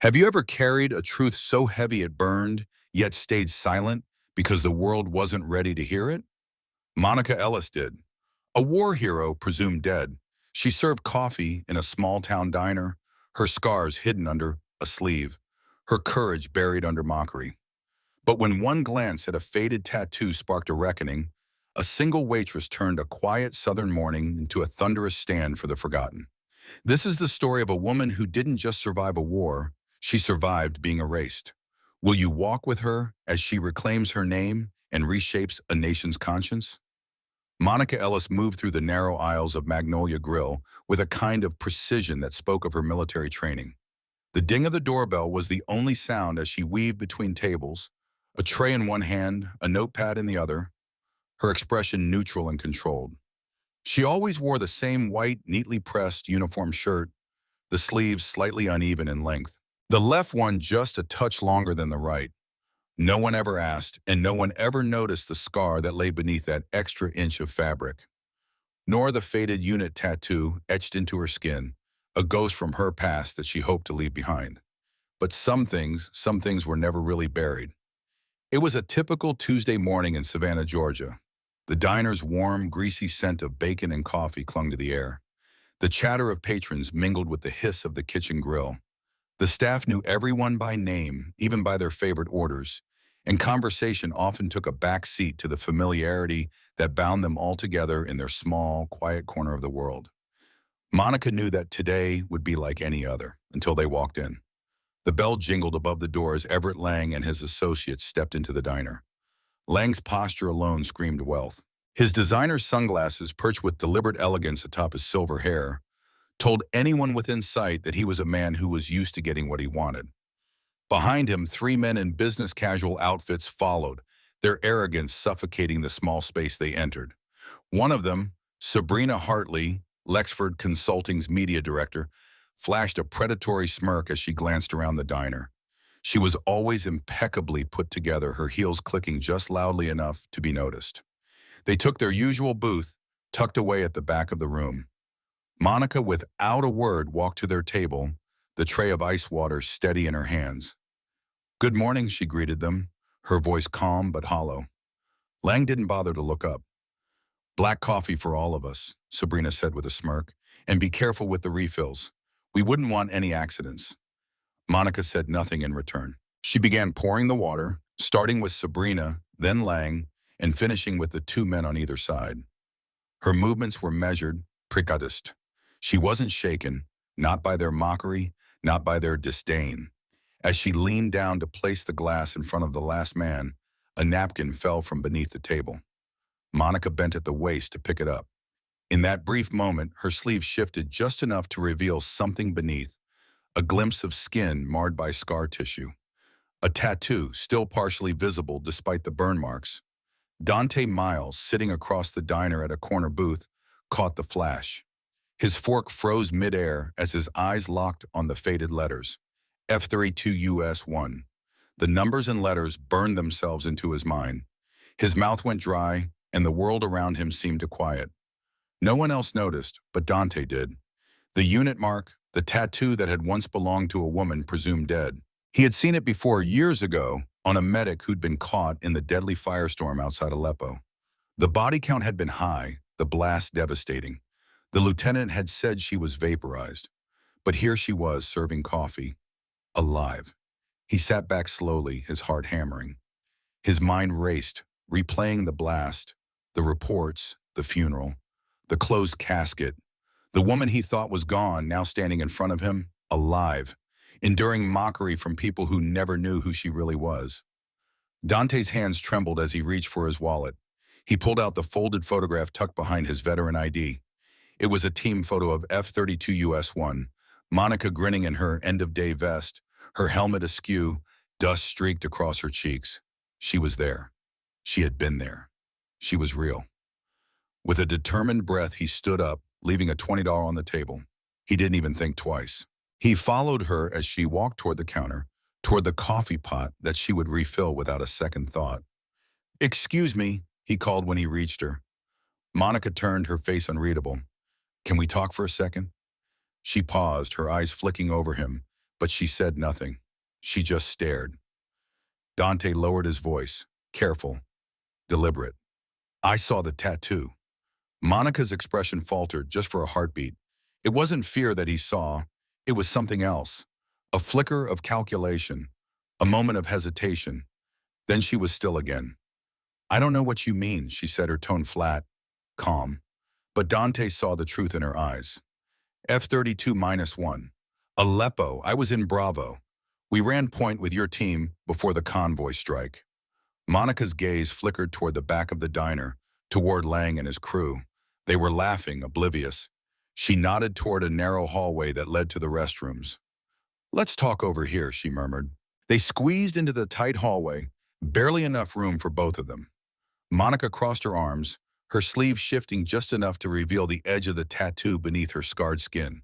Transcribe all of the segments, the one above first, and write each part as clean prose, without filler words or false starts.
Have you ever carried a truth so heavy it burned, yet stayed silent because the world wasn't ready to hear it? Monica Ellis did. A war hero presumed dead. She served coffee in a small-town diner, her scars hidden under a sleeve, her courage buried under mockery. But when one glance at a faded tattoo sparked a reckoning, a single waitress turned a quiet southern morning into a thunderous stand for the forgotten. This is the story of a woman who didn't just survive a war, she survived being erased. Will you walk with her as she reclaims her name and reshapes a nation's conscience? Monica Ellis moved through the narrow aisles of Magnolia Grill with a kind of precision that spoke of her military training. The ding of the doorbell was the only sound as she weaved between tables, a tray in one hand, a notepad in the other, her expression neutral and controlled. She always wore the same white, neatly pressed uniform shirt, the sleeves slightly uneven in length. The left one just a touch longer than the right. No one ever asked, and no one ever noticed the scar that lay beneath that extra inch of fabric, nor the faded unit tattoo etched into her skin, a ghost from her past that she hoped to leave behind. But some things were never really buried. It was a typical Tuesday morning in Savannah, Georgia. The diner's warm, greasy scent of bacon and coffee clung to the air. The chatter of patrons mingled with the hiss of the kitchen grill. The staff knew everyone by name, even by their favorite orders, and conversation often took a back seat to the familiarity that bound them all together in their small, quiet corner of the world. Monica knew that today would be like any other, until they walked in. The bell jingled above the door as Everett Lang and his associates stepped into the diner. Lang's posture alone screamed wealth. His designer sunglasses, perched with deliberate elegance atop his silver hair, told anyone within sight that he was a man who was used to getting what he wanted. Behind him, three men in business casual outfits followed, their arrogance suffocating the small space they entered. One of them, Sabrina Hartley, Lexford Consulting's media director, flashed a predatory smirk as she glanced around the diner. She was always impeccably put together, her heels clicking just loudly enough to be noticed. They took their usual booth, tucked away at the back of the room. Monica, without a word, walked to their table, the tray of ice water steady in her hands. "Good morning," she greeted them, her voice calm but hollow. Lang didn't bother to look up. "Black coffee for all of us," Sabrina said with a smirk, "and be careful with the refills. We wouldn't want any accidents." Monica said nothing in return. She began pouring the water, starting with Sabrina, then Lang, and finishing with the two men on either side. Her movements were measured, precise. She wasn't shaken, not by their mockery, not by their disdain. As she leaned down to place the glass in front of the last man, a napkin fell from beneath the table. Monica bent at the waist to pick it up. In that brief moment, her sleeve shifted just enough to reveal something beneath, a glimpse of skin marred by scar tissue. A tattoo, still partially visible despite the burn marks. Dante Miles, sitting across the diner at a corner booth, caught the flash. His fork froze midair as his eyes locked on the faded letters. F32 US 1. The numbers and letters burned themselves into his mind. His mouth went dry, and the world around him seemed to quiet. No one else noticed, but Dante did. The unit mark, the tattoo that had once belonged to a woman presumed dead. He had seen it before years ago on a medic who'd been caught in the deadly firestorm outside Aleppo. The body count had been high, the blast devastating. The lieutenant had said she was vaporized. But here she was serving coffee, alive. He sat back slowly, his heart hammering. His mind raced, replaying the blast, the reports, the funeral, the closed casket. The woman he thought was gone, now standing in front of him, alive, enduring mockery from people who never knew who she really was. Dante's hands trembled as he reached for his wallet. He pulled out the folded photograph tucked behind his veteran ID. It was a team photo of F-32 US 1, Monica grinning in her end-of-day vest, her helmet askew, dust streaked across her cheeks. She was there. She had been there. She was real. With a determined breath, he stood up, leaving a $20 on the table. He didn't even think twice. He followed her as she walked toward the counter, toward the coffee pot that she would refill without a second thought. "Excuse me," he called when he reached her. Monica turned, her face unreadable. "Can we talk for a second?" She paused, her eyes flicking over him, But she said nothing. She just stared. Dante lowered his voice, careful, deliberate. I saw the tattoo. Monica's expression faltered just for a heartbeat. It wasn't fear that he saw, it was something else. A flicker of calculation, a moment of hesitation. Then she was still again. I don't know what you mean, she said, her tone flat, calm. But Dante saw the truth in her eyes. F-32-1. Aleppo, I was in Bravo. We ran point with your team before the convoy strike. Monica's gaze flickered toward the back of the diner, toward Lang and his crew. They were laughing, oblivious. She nodded toward a narrow hallway that led to the restrooms. Let's talk over here, she murmured. They squeezed into the tight hallway, barely enough room for both of them. Monica crossed her arms, her sleeve shifting just enough to reveal the edge of the tattoo beneath her scarred skin.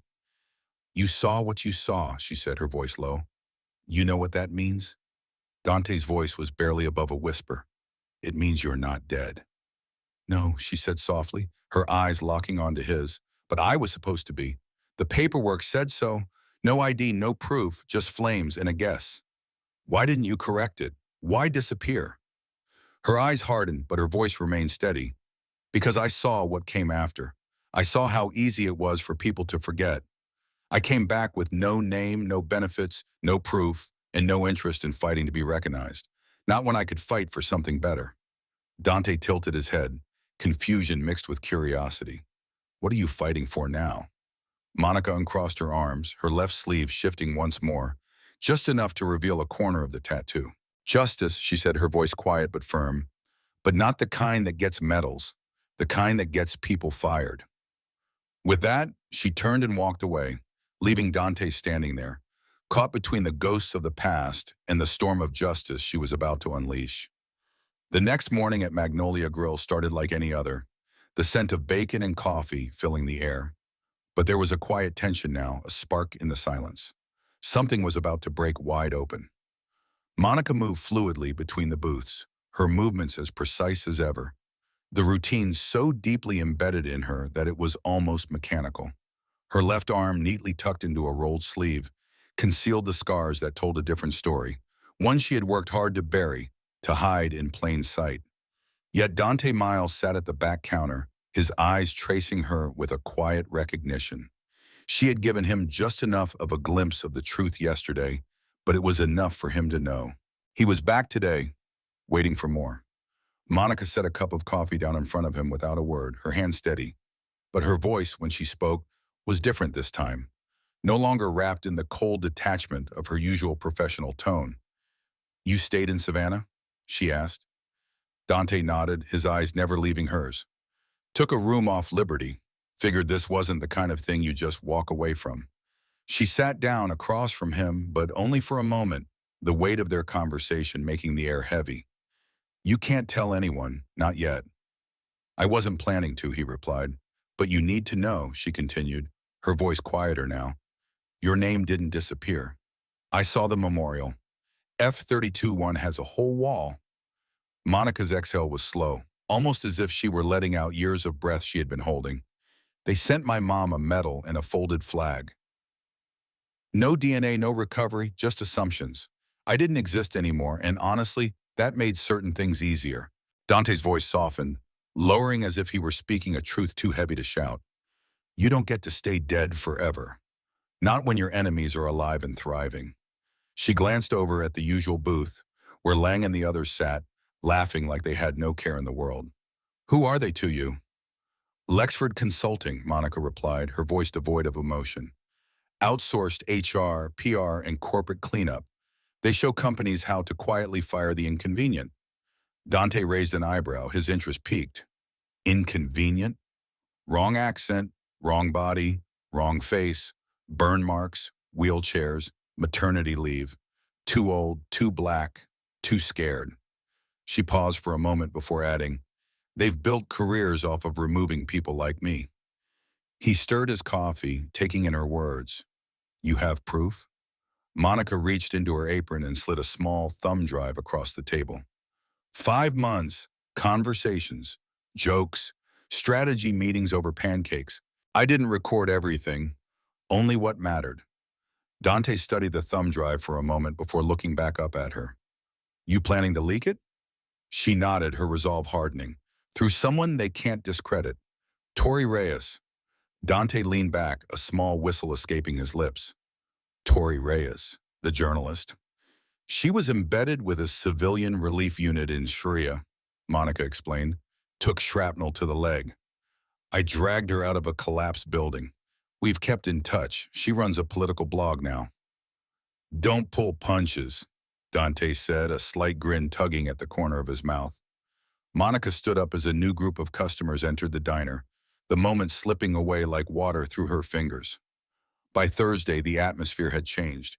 You saw what you saw, she said, her voice low. You know what that means? Dante's voice was barely above a whisper. It means you're not dead. No, she said softly, her eyes locking onto his. But I was supposed to be. The paperwork said so. No ID, no proof, just flames and a guess. Why didn't you correct it? Why disappear? Her eyes hardened, but her voice remained steady. Because I saw what came after. I saw how easy it was for people to forget. I came back with no name, no benefits, no proof, and no interest in fighting to be recognized. Not when I could fight for something better. Dante tilted his head, confusion mixed with curiosity. What are you fighting for now? Monica uncrossed her arms, her left sleeve shifting once more, just enough to reveal a corner of the tattoo. Justice, she said, her voice quiet but firm, but not the kind that gets medals, the kind that gets people fired. With that, she turned and walked away, leaving Dante standing there, caught between the ghosts of the past and the storm of justice she was about to unleash. The next morning at Magnolia Grill started like any other, the scent of bacon and coffee filling the air. But there was a quiet tension now, a spark in the silence. Something was about to break wide open. Monica moved fluidly between the booths, her movements as precise as ever. The routine so deeply embedded in her that it was almost mechanical. Her left arm, neatly tucked into a rolled sleeve, concealed the scars that told a different story, one she had worked hard to bury, to hide in plain sight. Yet Dante Miles sat at the back counter, his eyes tracing her with a quiet recognition. She had given him just enough of a glimpse of the truth yesterday, but it was enough for him to know. He was back today, waiting for more. Monica set a cup of coffee down in front of him without a word, her hand steady. But her voice, when she spoke, was different this time, no longer wrapped in the cold detachment of her usual professional tone. You stayed in Savannah? She asked. Dante nodded, his eyes never leaving hers. Took a room off Liberty. Figured this wasn't the kind of thing you just walk away from. She sat down across from him, but only for a moment, the weight of their conversation making the air heavy. You can't tell anyone, not yet. I wasn't planning to, he replied. But you need to know, she continued, her voice quieter now. Your name didn't disappear. I saw the memorial. F-32-1 has a whole wall. Monica's exhale was slow, almost as if she were letting out years of breath she had been holding. They sent my mom a medal and a folded flag. No DNA, no recovery, just assumptions. I didn't exist anymore, and honestly, that made certain things easier. Dante's voice softened, lowering as if he were speaking a truth too heavy to shout. You don't get to stay dead forever. Not when your enemies are alive and thriving. She glanced over at the usual booth, where Lang and the others sat, laughing like they had no care in the world. Who are they to you? Lexford Consulting, Monica replied, her voice devoid of emotion. Outsourced HR, PR, and corporate cleanup. They show companies how to quietly fire the inconvenient. Dante raised an eyebrow, his interest piqued. Inconvenient? Wrong accent, wrong body, wrong face, burn marks, wheelchairs, maternity leave. Too old, too black, too scared. She paused for a moment before adding, they've built careers off of removing people like me. He stirred his coffee, taking in her words. You have proof? Monica reached into her apron and slid a small thumb drive across the table. 5 months, conversations, jokes, strategy meetings over pancakes. I didn't record everything, only what mattered. Dante studied the thumb drive for a moment before looking back up at her. You planning to leak it? She nodded, her resolve hardening. Through someone they can't discredit. Tori Reyes. Dante leaned back, a small whistle escaping his lips. Tori Reyes, the journalist. She was embedded with a civilian relief unit in Sharia, Monica explained. Took shrapnel to the leg. I dragged her out of a collapsed building. We've kept in touch. She runs a political blog now. Don't pull punches, Dante said, a slight grin tugging at the corner of his mouth. Monica stood up as a new group of customers entered the diner, the moment slipping away like water through her fingers. By Thursday, the atmosphere had changed.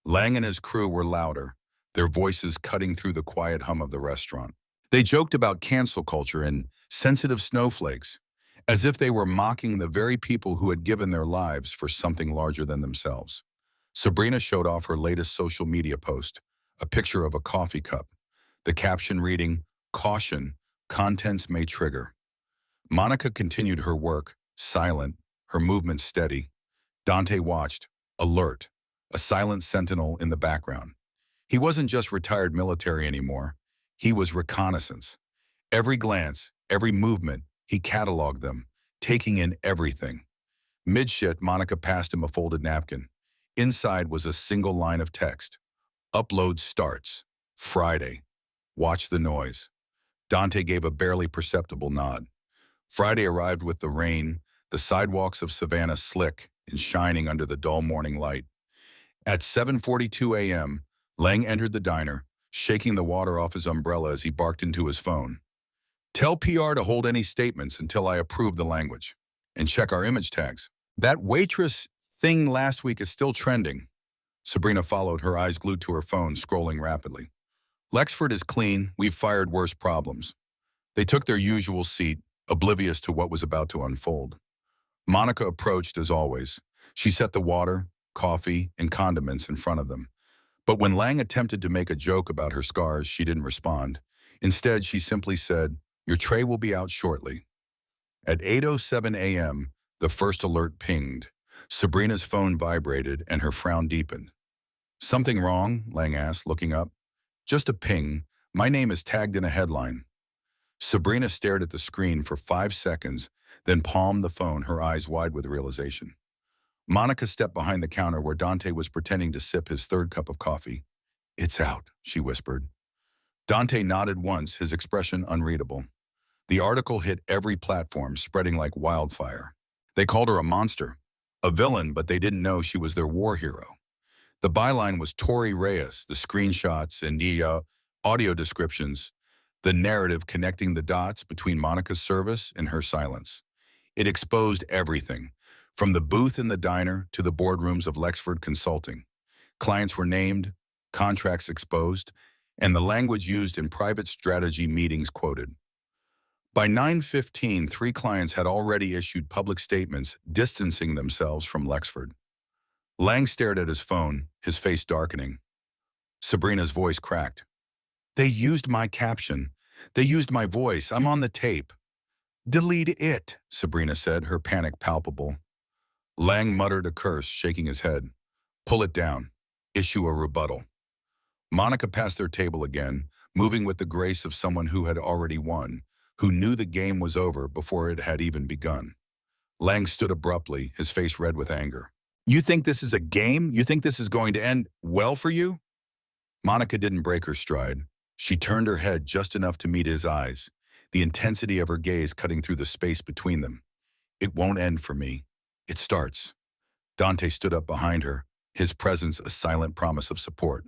Lang and his crew were louder, their voices cutting through the quiet hum of the restaurant. They joked about cancel culture and sensitive snowflakes, as if they were mocking the very people who had given their lives for something larger than themselves. Sabrina showed off her latest social media post, a picture of a coffee cup, the caption reading, "Caution, contents may trigger." Monica continued her work, silent, her movements steady. Dante watched, alert, a silent sentinel in the background. He wasn't just retired military anymore. He was reconnaissance. Every glance, every movement, he cataloged them, taking in everything. Mid-shit, Monica passed him a folded napkin. Inside was a single line of text. Upload starts. Friday. Watch the noise. Dante gave a barely perceptible nod. Friday arrived with the rain, the sidewalks of Savannah slick and shining under the dull morning light. At 7:42 a.m., Lang entered the diner, shaking the water off his umbrella as he barked into his phone. Tell PR to hold any statements until I approve the language. And check our image tags. That waitress thing last week is still trending. Sabrina followed, her eyes glued to her phone, scrolling rapidly. Lexford is clean. We've fired worse problems. They took their usual seat, oblivious to what was about to unfold. Monica approached as always. She set the water, coffee, and condiments in front of them. But when Lang attempted to make a joke about her scars, she didn't respond. Instead, she simply said, "Your tray will be out shortly." At 8:07 a.m., the first alert pinged. Sabrina's phone vibrated and her frown deepened. Something wrong? Lang asked, looking up. Just a ping. My name is tagged in a headline. Sabrina stared at the screen for 5 seconds, then palmed the phone, her eyes wide with realization. Monica stepped behind the counter where Dante was pretending to sip his third cup of coffee. It's out, she whispered. Dante nodded once, his expression unreadable. The article hit every platform, spreading like wildfire. They called her a monster, a villain, but they didn't know she was their war hero. The byline was Tori Reyes, the screenshots and the audio descriptions, the narrative connecting the dots between Monica's service and her silence. It exposed everything, from the booth in the diner to the boardrooms of Lexford Consulting. Clients were named, contracts exposed, and the language used in private strategy meetings quoted. By 9:15, 3 clients had already issued public statements distancing themselves from Lexford. Lang stared at his phone, his face darkening. Sabrina's voice cracked. They used my caption. They used my voice. I'm on the tape. Delete it, Sabrina said, her panic palpable. Lang muttered a curse, shaking his head. Pull it down. Issue a rebuttal. Monica passed their table again, moving with the grace of someone who had already won, who knew the game was over before it had even begun. Lang stood abruptly, his face red with anger. You think this is a game? You think this is going to end well for you? Monica didn't break her stride. She turned her head just enough to meet his eyes, the intensity of her gaze cutting through the space between them. It won't end for me. It starts. Dante stood up behind her, his presence a silent promise of support.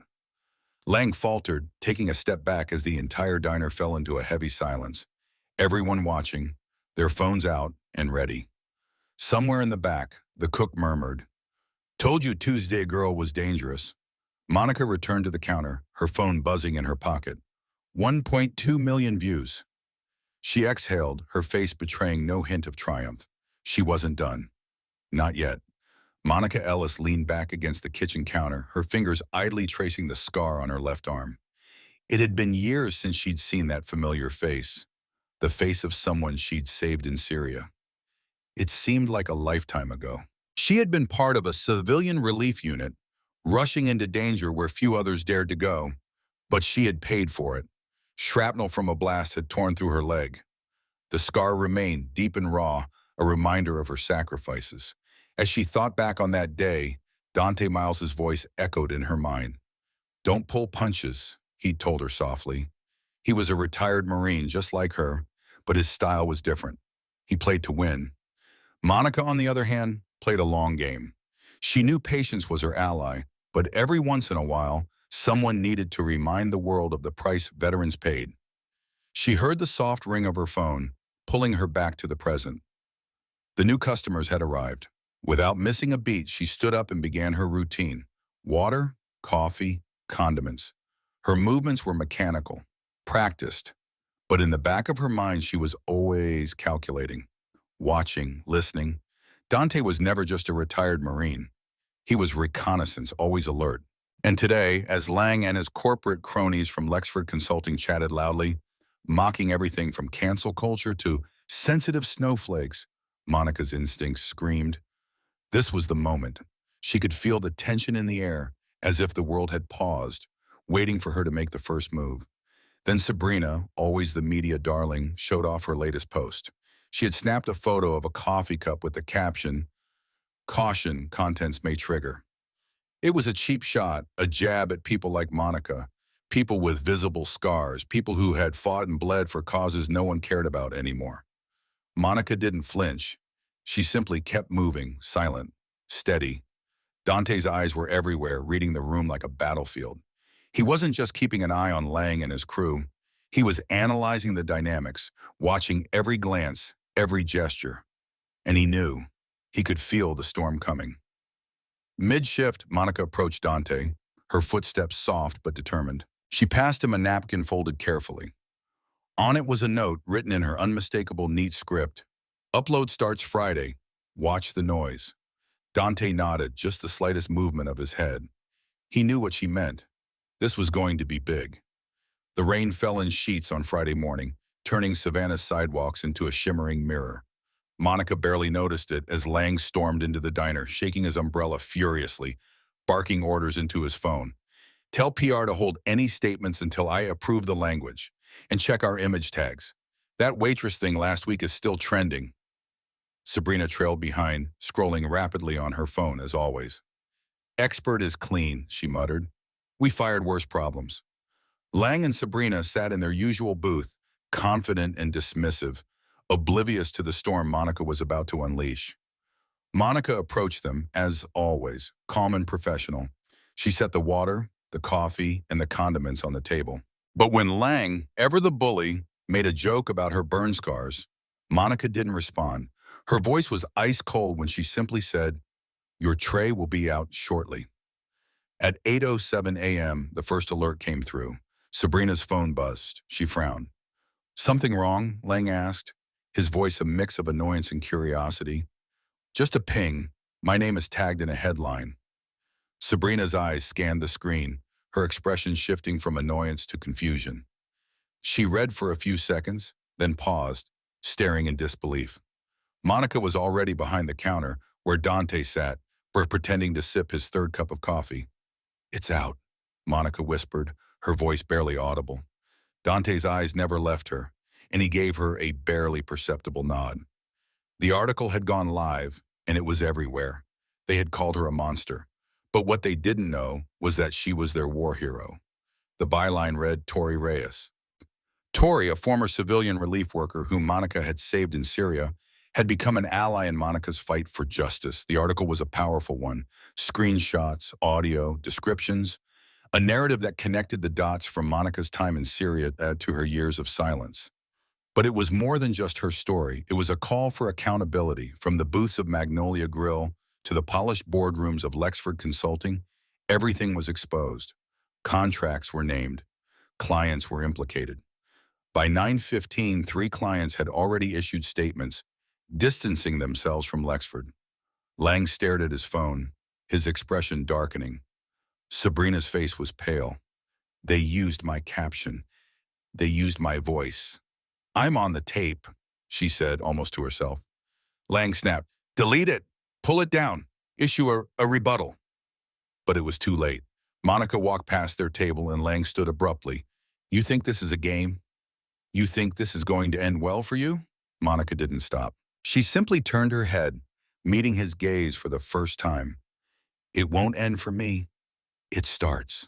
Lang faltered, taking a step back as the entire diner fell into a heavy silence. Everyone watching, their phones out and ready. Somewhere in the back, the cook murmured, Told you Tuesday girl was dangerous. Monica returned to the counter, her phone buzzing in her pocket. 1.2 million views. She exhaled, her face betraying no hint of triumph. She wasn't done. Not yet. Monica Ellis leaned back against the kitchen counter, her fingers idly tracing the scar on her left arm. It had been years since she'd seen that familiar face, the face of someone she'd saved in Syria. It seemed like a lifetime ago. She had been part of a civilian relief unit, rushing into danger where few others dared to go. But she had paid for it. Shrapnel from a blast had torn through her leg. The scar remained deep and raw, a reminder of her sacrifices. As she thought back on that day, Dante Miles's voice echoed in her mind. "Don't pull punches," he told her softly. He was a retired Marine just like her, but his style was different. He played to win. Monica, on the other hand, played a long game. She knew patience was her ally, but every once in a while, someone needed to remind the world of the price veterans paid. She heard the soft ring of her phone, pulling her back to the present. The new customers had arrived. Without missing a beat, she stood up and began her routine. Water, coffee, condiments. Her movements were mechanical, practiced, but in the back of her mind she was always calculating, watching, listening. Dante was never just a retired Marine. He was reconnaissance, always alert. And today, as Lang and his corporate cronies from Lexford Consulting chatted loudly, mocking everything from cancel culture to sensitive snowflakes, Monica's instincts screamed. This was the moment. She could feel the tension in the air, as if the world had paused, waiting for her to make the first move. Then Sabrina, always the media darling, showed off her latest post. She had snapped a photo of a coffee cup with the caption, "Caution, contents may trigger." It was a cheap shot, a jab at people like Monica, people with visible scars, people who had fought and bled for causes no one cared about anymore. Monica didn't flinch. She simply kept moving, silent, steady. Dante's eyes were everywhere, reading the room like a battlefield. He wasn't just keeping an eye on Lang and his crew. He was analyzing the dynamics, watching every glance, every gesture. And he knew. He could feel the storm coming. Mid-shift, Monica approached Dante, her footsteps soft but determined. She passed him a napkin folded carefully. On it was a note written in her unmistakable neat script. "Upload starts Friday. Watch the noise." Dante nodded, just the slightest movement of his head. He knew what she meant. This was going to be big. The rain fell in sheets on Friday morning, turning Savannah's sidewalks into a shimmering mirror. Monica barely noticed it as Lang stormed into the diner, shaking his umbrella furiously, barking orders into his phone. "Tell PR to hold any statements until I approve the language. And check our image tags. That Waitress thing last week is still trending." Sabrina trailed behind, scrolling rapidly on her phone as always. "Expert is clean," she muttered. "We fired worse problems." Lang and Sabrina sat in their usual booth, confident and dismissive, oblivious to the storm Monica was about to unleash. Monica approached them, as always, calm and professional. She set the water, the coffee, and the condiments on the table. But when Lang, ever the bully, made a joke about her burn scars, Monica didn't respond. Her voice was ice cold when she simply said, "Your tray will be out shortly." At 8:07 a.m., the first alert came through. Sabrina's phone buzzed. She frowned. "Something wrong?" Lang asked, his voice a mix of annoyance and curiosity. "Just a ping. My name is tagged in a headline." Sabrina's eyes scanned the screen, her expression shifting from annoyance to confusion. She read for a few seconds, then paused, staring in disbelief. Monica was already behind the counter, where Dante sat, pretending to sip his third cup of coffee. "It's out," Monica whispered, her voice barely audible. Dante's eyes never left her, and he gave her a barely perceptible nod. The article had gone live, and it was everywhere. They had called her a monster. But what they didn't know was that she was their war hero. The byline read, "Tori Reyes." Tori, a former civilian relief worker whom Monica had saved in Syria, had become an ally in Monica's fight for justice. The article was a powerful one. Screenshots, audio, descriptions, a narrative that connected the dots from Monica's time in Syria to her years of silence. But it was more than just her story. It was a call for accountability. From the booths of Magnolia Grill to the polished boardrooms of Lexford Consulting, everything was exposed. Contracts were named. Clients were implicated. By 9:15, 3 clients had already issued statements, distancing themselves from Lexford. Lang stared at his phone, his expression darkening. Sabrina's face was pale. "They used my caption. They used my voice. I'm on the tape," she said, almost to herself. Lang snapped, "Delete it. Pull it down. Issue a rebuttal." But it was too late. Monica walked past their table and Lang stood abruptly. You think this is a game? You think this is going to end well for you? Monica didn't stop. She simply turned her head, meeting his gaze for the first time. It won't end for me. It starts.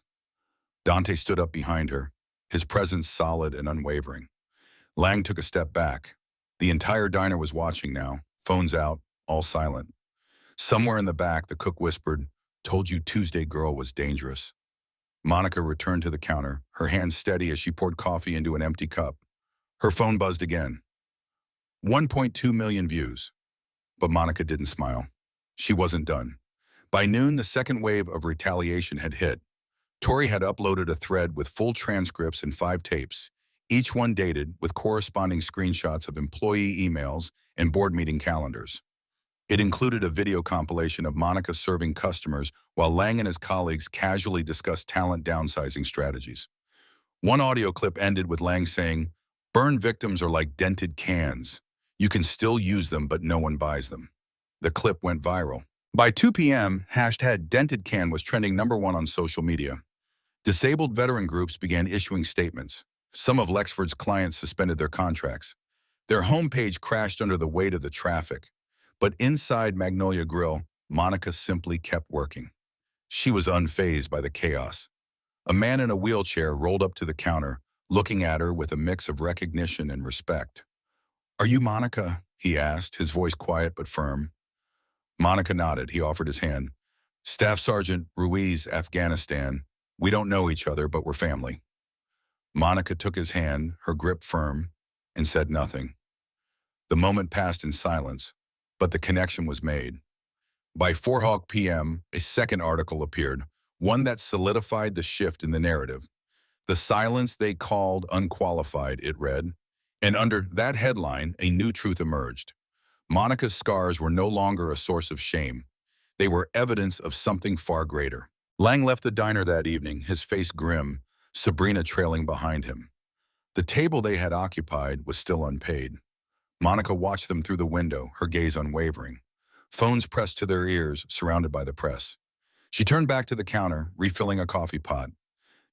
Dante stood up behind her, his presence solid and unwavering. Lang took a step back. The entire diner was watching now, phones out, all silent. Somewhere in the back, the cook whispered, "Told you Tuesday girl was dangerous." Monica returned to the counter, her hands steady as she poured coffee into an empty cup. Her phone buzzed again. 1.2 million views. But Monica didn't smile. She wasn't done. By noon, the second wave of retaliation had hit. Tori had uploaded a thread with full transcripts and 5 tapes, each one dated with corresponding screenshots of employee emails and board meeting calendars. It included a video compilation of Monica serving customers while Lang and his colleagues casually discussed talent downsizing strategies. One audio clip ended with Lang saying, "Burn victims are like dented cans. You can still use them, but no one buys them." The clip went viral. By 2 p.m., hashtag dented can was trending #1 on social media. Disabled veteran groups began issuing statements. Some of Lexford's clients suspended their contracts. Their homepage crashed under the weight of the traffic. But inside Magnolia Grill, Monica simply kept working. She was unfazed by the chaos. A man in a wheelchair rolled up to the counter, looking at her with a mix of recognition and respect. "Are you Monica?" he asked, his voice quiet but firm. Monica nodded. He offered his hand. "Staff Sergeant Ruiz, Afghanistan. We don't know each other, but we're family." Monica took his hand, her grip firm, and said nothing. The moment passed in silence, but the connection was made. By 4 p.m., a second article appeared, one that solidified the shift in the narrative. "The silence they called unqualified," it read. And under that headline, a new truth emerged. Monica's scars were no longer a source of shame. They were evidence of something far greater. Lang left the diner that evening, his face grim, Sabrina trailing behind him. The table they had occupied was still unpaid. Monica watched them through the window, her gaze unwavering. Phones pressed to their ears, surrounded by the press. She turned back to the counter, refilling a coffee pot.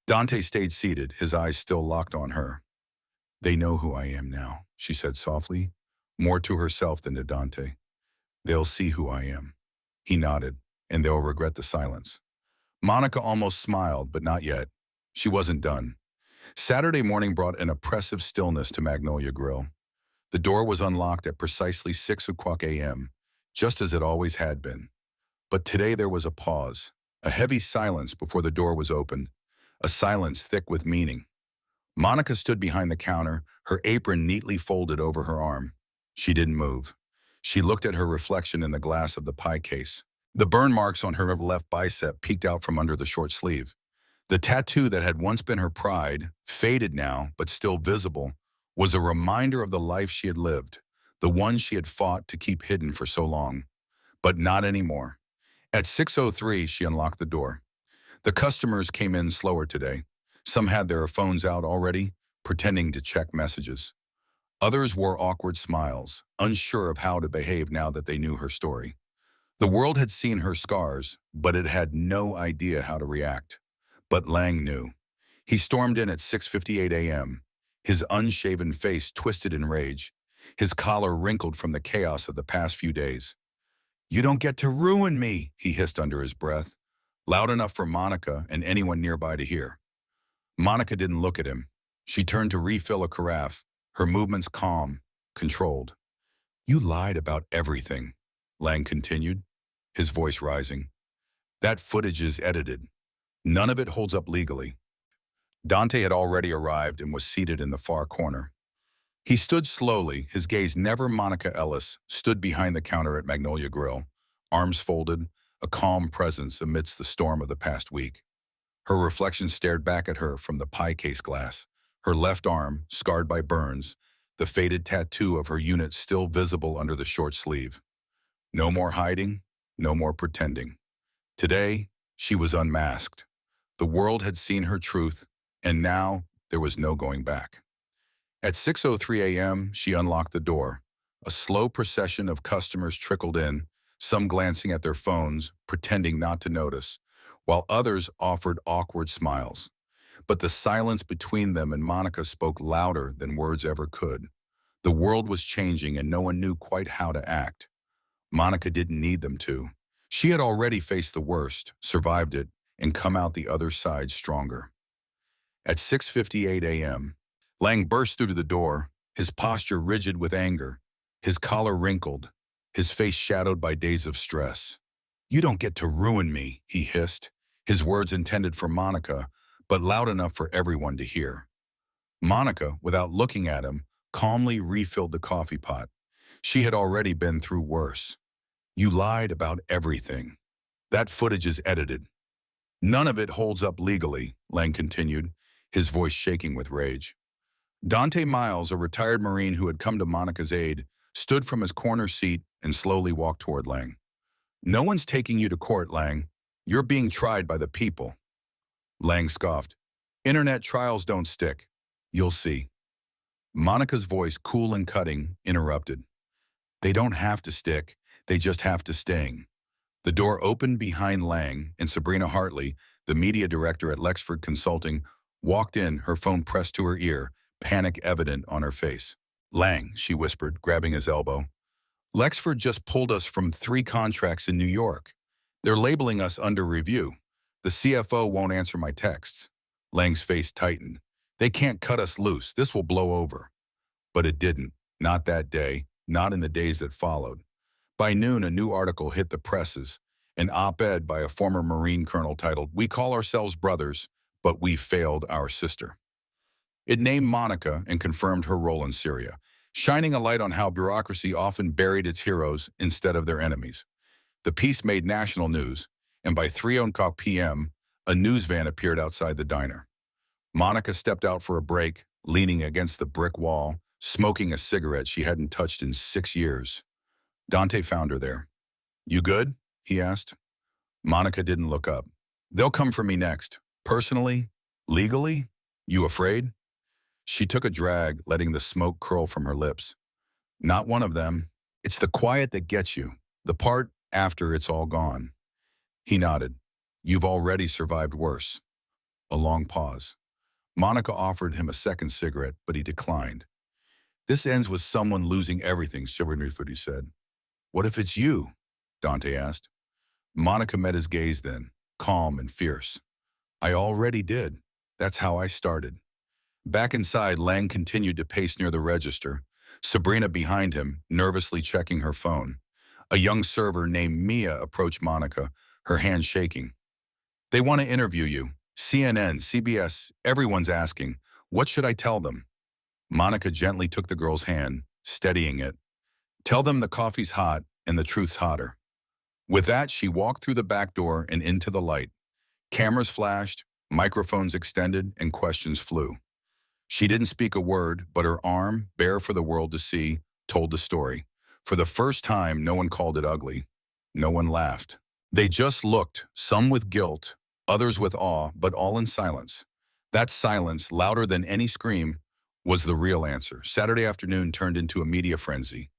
Dante stayed seated, his eyes still locked on her. "They know who I am now," she said softly, more to herself than to Dante. "They'll see who I am." He nodded, "and they'll regret the silence." Monica almost smiled, but not yet. She wasn't done. Saturday morning brought an oppressive stillness to Magnolia Grill. The door was unlocked at precisely 6 a.m., just as it always had been. But today there was a pause, a heavy silence before the door was opened, a silence thick with meaning. Monica stood behind the counter, her apron neatly folded over her arm. She didn't move. She looked at her reflection in the glass of the pie case. The burn marks on her left bicep peeked out from under the short sleeve. The tattoo that had once been her pride, faded now, but still visible, was a reminder of the life she had lived, the one she had fought to keep hidden for so long. But not anymore. At 6:03, she unlocked the door. The customers came in slower today. Some had their phones out already, pretending to check messages. Others wore awkward smiles, unsure of how to behave now that they knew her story. The world had seen her scars, but it had no idea how to react. But Lang knew. He stormed in at 6:58 a.m., his unshaven face twisted in rage, his collar wrinkled from the chaos of the past few days. "You don't get to ruin me," he hissed under his breath, loud enough for Monica and anyone nearby to hear. Monica didn't look at him. She turned to refill a carafe, her movements calm, controlled. "You lied about everything," Lang continued, his voice rising. "That footage is edited. None of it holds up legally." Dante had already arrived and was seated in the far corner. He stood slowly, his gaze never Monica Ellis, stood behind the counter at Magnolia Grill, arms folded, a calm presence amidst the storm of the past week. Her reflection stared back at her from the pie case glass, her left arm, scarred by burns, the faded tattoo of her unit still visible under the short sleeve. No more hiding, no more pretending. Today, she was unmasked. The world had seen her truth, and now there was no going back. At 6:03 a.m., she unlocked the door. A slow procession of customers trickled in, some glancing at their phones, pretending not to notice, while others offered awkward smiles. But the silence between them and Monica spoke louder than words ever could. The world was changing and no one knew quite how to act. Monica didn't need them to. She had already faced the worst, survived it, and come out the other side stronger. At 6:58 a.m., Lang burst through the door, his posture rigid with anger, his collar wrinkled, his face shadowed by days of stress. "You don't get to ruin me," he hissed, his words intended for Monica, but loud enough for everyone to hear. Monica, without looking at him, calmly refilled the coffee pot. She had already been through worse. "You lied about everything. That footage is edited." "None of it holds up legally," Lang continued, his voice shaking with rage. Dante Miles, a retired Marine who had come to Monica's aid, stood from his corner seat and slowly walked toward Lang. "No one's taking you to court, Lang. You're being tried by the people." Lang scoffed. "Internet trials don't stick. You'll see." Monica's voice, cool and cutting, interrupted. "They don't have to stick. They just have to sting." The door opened behind Lang, and Sabrina Hartley, the media director at Lexford Consulting, walked in, her phone pressed to her ear, panic evident on her face. "Lang," she whispered, grabbing his elbow. "Lexford just pulled us from 3 contracts in New York. They're labeling us under review. The CFO won't answer my texts." Lang's face tightened. "They can't cut us loose. This will blow over." But it didn't. Not that day. Not in the days that followed. By noon, a new article hit the presses, an op-ed by a former Marine colonel titled, "We call ourselves brothers, but we failed our sister." It named Monica and confirmed her role in Syria, shining a light on how bureaucracy often buried its heroes instead of their enemies. The piece made national news, and by 3:00 p.m., a news van appeared outside the diner. Monica stepped out for a break, leaning against the brick wall, smoking a cigarette she hadn't touched in 6 years. Dante found her there. "You good?" he asked. Monica didn't look up. "They'll come for me next. Personally? Legally? You afraid?" She took a drag, letting the smoke curl from her lips. "Not one of them. It's the quiet that gets you, the part after it's all gone." He nodded. "You've already survived worse." A long pause. Monica offered him a second cigarette, but he declined. "This ends with someone losing everything," he said. "What if it's you?" Dante asked. Monica met his gaze then, calm and fierce. "I already did. That's how I started." Back inside, Lang continued to pace near the register, Sabrina behind him, nervously checking her phone. A young server named Mia approached Monica, her hand shaking. "They want to interview you. CNN, CBS, everyone's asking. What should I tell them?" Monica gently took the girl's hand, steadying it. "Tell them the coffee's hot and the truth's hotter." With that, she walked through the back door and into the light. Cameras flashed, microphones extended, and questions flew. She didn't speak a word, but her arm, bare for the world to see, told the story. For the first time, no one called it ugly. No one laughed. They just looked, some with guilt, others with awe, but all in silence. That silence, louder than any scream, was the real answer. Saturday afternoon turned into a media frenzy.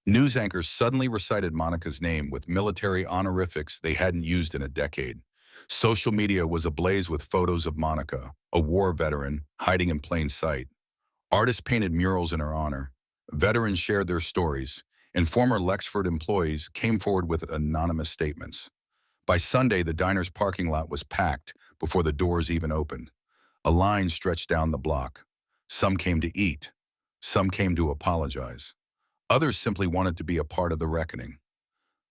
News anchors suddenly recited Monica's name with military honorifics they hadn't used in a decade. Social media was ablaze with photos of Monica, a war veteran, hiding in plain sight. Artists painted murals in her honor. Veterans shared their stories, and former Lexford employees came forward with anonymous statements. By Sunday, the diner's parking lot was packed before the doors even opened. A line stretched down the block. Some came to eat. Some came to apologize. Others simply wanted to be a part of the reckoning.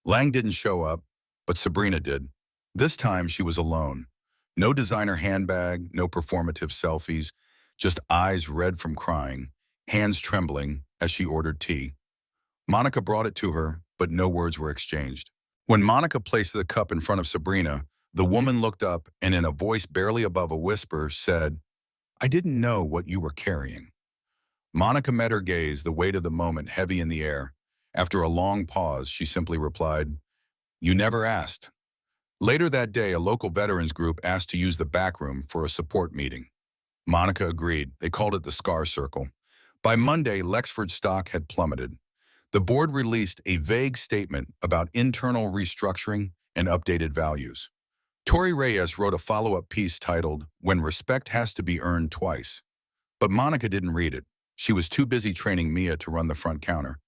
Lang didn't show up, but Sabrina did. This time she was alone. No designer handbag, no performative selfies, just eyes red from crying, hands trembling as she ordered tea. Monica brought it to her, but no words were exchanged. When Monica placed the cup in front of Sabrina, the woman looked up and in a voice barely above a whisper said, "I didn't know what you were carrying." Monica met her gaze, the weight of the moment heavy in the air. After a long pause, she simply replied, "You never asked." Later that day, a local veterans group asked to use the back room for a support meeting. Monica agreed. They called it the Scar Circle. By Monday, Lexford stock had plummeted. The board released a vague statement about internal restructuring and updated values. Tori Reyes wrote a follow-up piece titled, "When Respect Has to Be Earned Twice." But Monica didn't read it. She was too busy training Mia to run the front counter,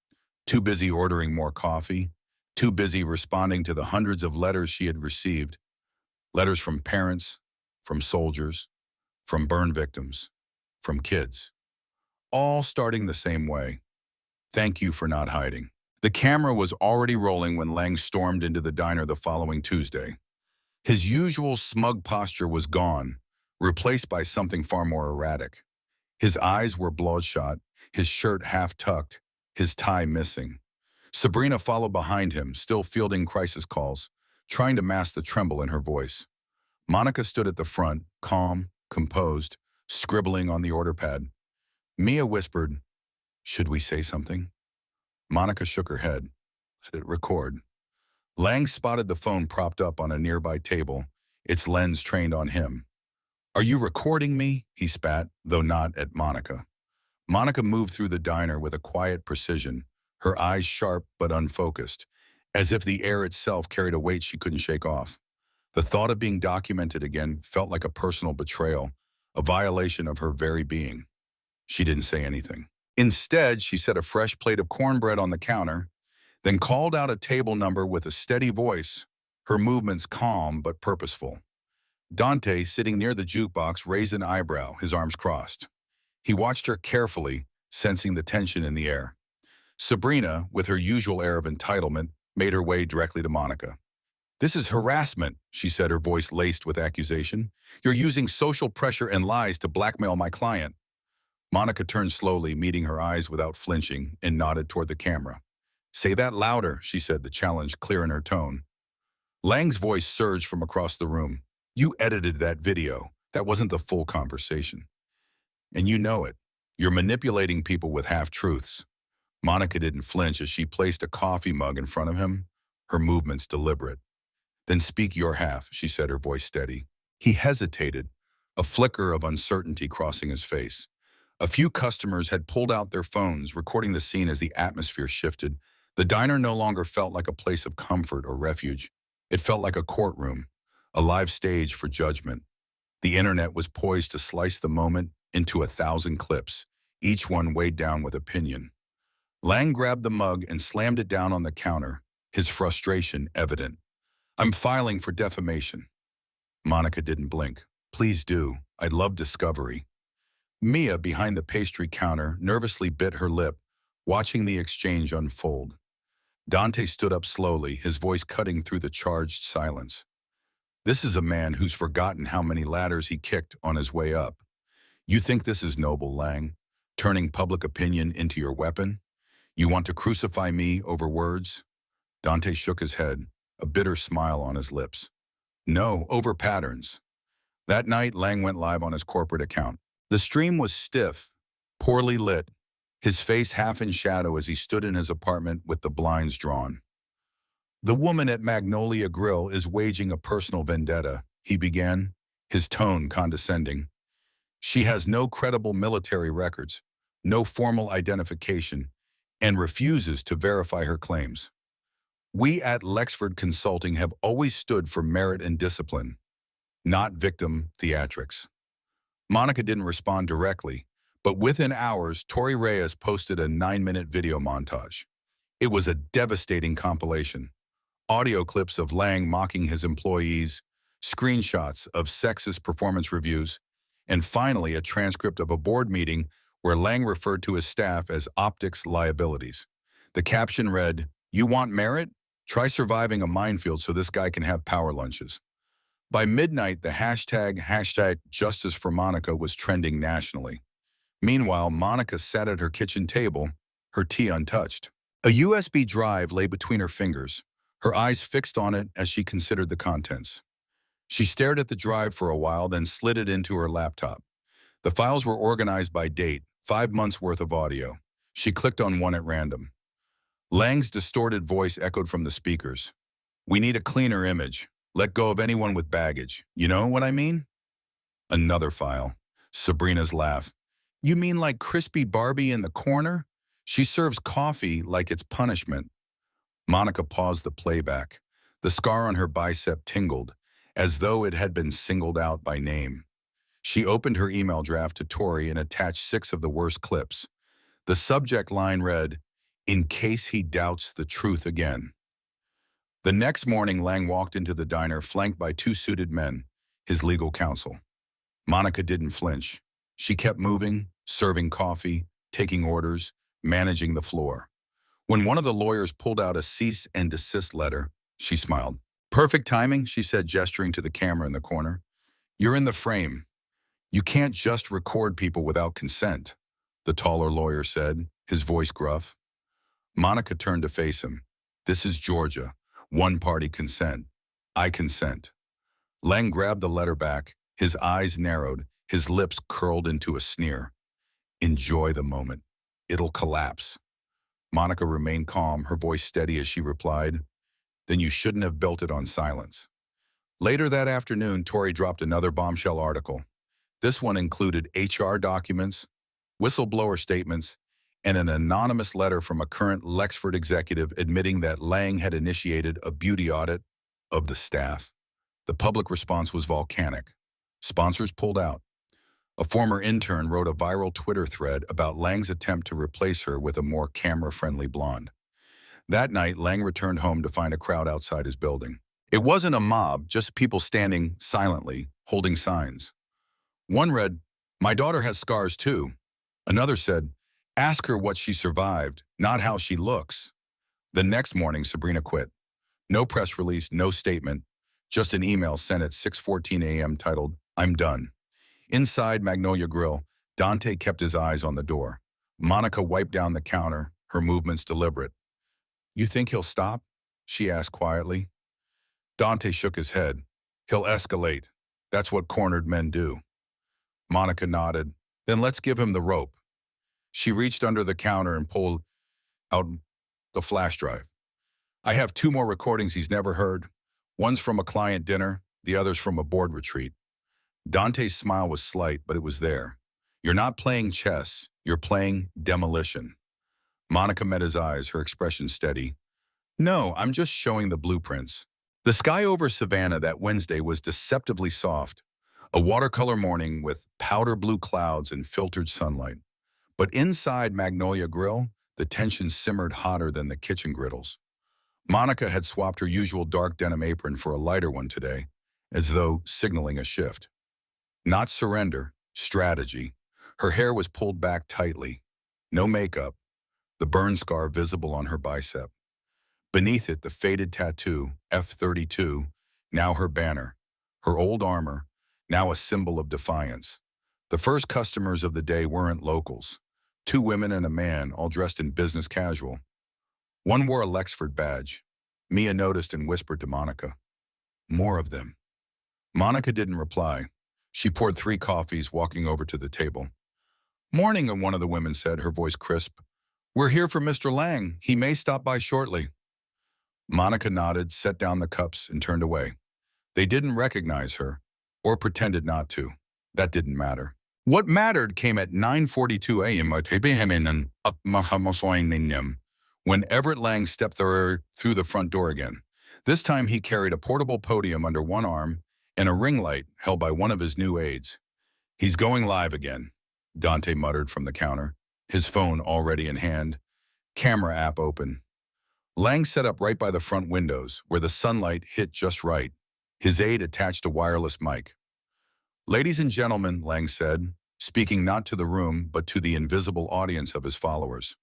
too busy ordering more coffee, too busy responding to the hundreds of letters she had received. Letters from parents, from soldiers, from burn victims, from kids. All starting the same way. Thank you for not hiding. The camera was already rolling when Lang stormed into the diner the following Tuesday. His usual smug posture was gone, replaced by something far more erratic. His eyes were bloodshot, his shirt half-tucked, his tie missing. Sabrina followed behind him, still fielding crisis calls, trying to mask the tremble in her voice. Monica stood at the front, calm, composed, scribbling on the order pad. Mia whispered, "Should we say something?" Monica shook her head. Let it record. Lang spotted the phone propped up on a nearby table, its lens trained on him. "Are you recording me?" he spat, though not at Monica. Monica moved through the diner with a quiet precision, her eyes sharp but unfocused, as if the air itself carried a weight she couldn't shake off. The thought of being documented again felt like a personal betrayal, a violation of her very being. She didn't say anything. Instead, she set a fresh plate of cornbread on the counter, then called out a table number with a steady voice, her movements calm but purposeful. Dante, sitting near the jukebox, raised an eyebrow, his arms crossed. He watched her carefully, sensing the tension in the air. Sabrina, with her usual air of entitlement, made her way directly to Monica. "This is harassment," she said, her voice laced with accusation. "You're using social pressure and lies to blackmail my client." Monica turned slowly, meeting her eyes without flinching, and nodded toward the camera. "Say that louder," she said, the challenge clear in her tone. Lang's voice surged from across the room. "You edited that video. That wasn't the full conversation. And you know it. You're manipulating people with half-truths." Monica didn't flinch as she placed a coffee mug in front of him, her movements deliberate. "Then speak your half," she said, her voice steady. He hesitated, a flicker of uncertainty crossing his face. A few customers had pulled out their phones, recording the scene as the atmosphere shifted. The diner no longer felt like a place of comfort or refuge. It felt like a courtroom, a live stage for judgment. The internet was poised to slice the moment into 1,000 clips, each one weighed down with opinion. Lang grabbed the mug and slammed it down on the counter, his frustration evident. "I'm filing for defamation." Monica didn't blink. "Please do. I'd love discovery." Mia, behind the pastry counter, nervously bit her lip, watching the exchange unfold. Dante stood up slowly, his voice cutting through the charged silence. "This is a man who's forgotten how many ladders he kicked on his way up. You think this is noble, Lang? Turning public opinion into your weapon? You want to crucify me over words?" Dante shook his head, a bitter smile on his lips. "No, over patterns." That night, Lang went live on his corporate account. The stream was stiff, poorly lit, his face half in shadow as he stood in his apartment with the blinds drawn. "The woman at Magnolia Grill is waging a personal vendetta," he began, his tone condescending. "She has no credible military records, no formal identification, and refuses to verify her claims. We at Lexford Consulting have always stood for merit and discipline, not victim theatrics." Monica didn't respond directly, but within hours, Tori Reyes posted a 9-minute video montage. It was a devastating compilation. Audio clips of Lang mocking his employees, screenshots of sexist performance reviews, and finally a transcript of a board meeting where Lang referred to his staff as optics liabilities. The caption read, "You want merit? Try surviving a minefield so this guy can have power lunches." By midnight, the hashtag Justice for Monica was trending nationally. Meanwhile, Monica sat at her kitchen table, her tea untouched. A USB drive lay between her fingers, her eyes fixed on it as she considered the contents. She stared at the drive for a while, then slid it into her laptop. The files were organized by date, 5 months' worth of audio. She clicked on one at random. Lang's distorted voice echoed from the speakers. "We need a cleaner image. Let go of anyone with baggage. You know what I mean?" Another file. Sabrina's laugh. "You mean like crispy Barbie in the corner? She serves coffee like it's punishment." Monica paused the playback. The scar on her bicep tingled, as though it had been singled out by name. She opened her email draft to Tori and attached 6 of the worst clips. The subject line read, "In case he doubts the truth again." The next morning, Lang walked into the diner flanked by 2 suited men, his legal counsel. Monica didn't flinch. She kept moving, serving coffee, taking orders, managing the floor. When one of the lawyers pulled out a cease and desist letter, she smiled. "Perfect timing," she said, gesturing to the camera in the corner. "You're in the frame. You can't just record people without consent," the taller lawyer said, his voice gruff. Monica turned to face him. "This is Georgia. One-party consent. I consent." Lang grabbed the letter back, his eyes narrowed, his lips curled into a sneer. "Enjoy the moment. It'll collapse." Monica remained calm, her voice steady as she replied, "Then you shouldn't have built it on silence." Later that afternoon, Tori dropped another bombshell article. This one included HR documents, whistleblower statements, and an anonymous letter from a current Lexford executive admitting that Lang had initiated a beauty audit of the staff. The public response was volcanic. Sponsors pulled out. A former intern wrote a viral Twitter thread about Lang's attempt to replace her with a more camera-friendly blonde. That night, Lang returned home to find a crowd outside his building. It wasn't a mob, just people standing silently, holding signs. One read, "My daughter has scars too." Another said, "Ask her what she survived, not how she looks." The next morning, Sabrina quit. No press release, no statement, just an email sent at 6:14 a.m. titled, "I'm done." Inside Magnolia Grill, Dante kept his eyes on the door. Monica wiped down the counter, her movements deliberate. "You think he'll stop?" she asked quietly. Dante shook his head. "He'll escalate. That's what cornered men do." Monica nodded. "Then let's give him the rope." She reached under the counter and pulled out the flash drive. "I have 2 more recordings he's never heard. One's from a client dinner, the other's from a board retreat." Dante's smile was slight, but it was there. "You're not playing chess, you're playing demolition." Monica met his eyes, her expression steady. "No, I'm just showing the blueprints." The sky over Savannah that Wednesday was deceptively soft, a watercolor morning with powder blue clouds and filtered sunlight. But inside Magnolia Grill, the tension simmered hotter than the kitchen griddles. Monica had swapped her usual dark denim apron for a lighter one today, as though signaling a shift. Not surrender, strategy. Her hair was pulled back tightly. No makeup, the burn scar visible on her bicep. Beneath it, the faded tattoo, F-32, now her banner. Her old armor, now a symbol of defiance. The first customers of the day weren't locals. 2 women and a man, all dressed in business casual. One wore a Lexford badge. Mia noticed and whispered to Monica, "More of them." Monica didn't reply. She poured 3 coffees, walking over to the table. "Morning," one of the women said, her voice crisp. "We're here for Mr. Lang. He may stop by shortly." Monica nodded, set down the cups, and turned away. They didn't recognize her, or pretended not to. That didn't matter. What mattered came at 9:42 a.m. when Everett Lang stepped through the front door again. This time he carried a portable podium under one arm and a ring light held by one of his new aides. "He's going live again," Dante muttered from the counter, his phone already in hand, camera app open. Lang set up right by the front windows, where the sunlight hit just right. His aide attached a wireless mic. "Ladies and gentlemen," Lang said, speaking not to the room but to the invisible audience of his followers.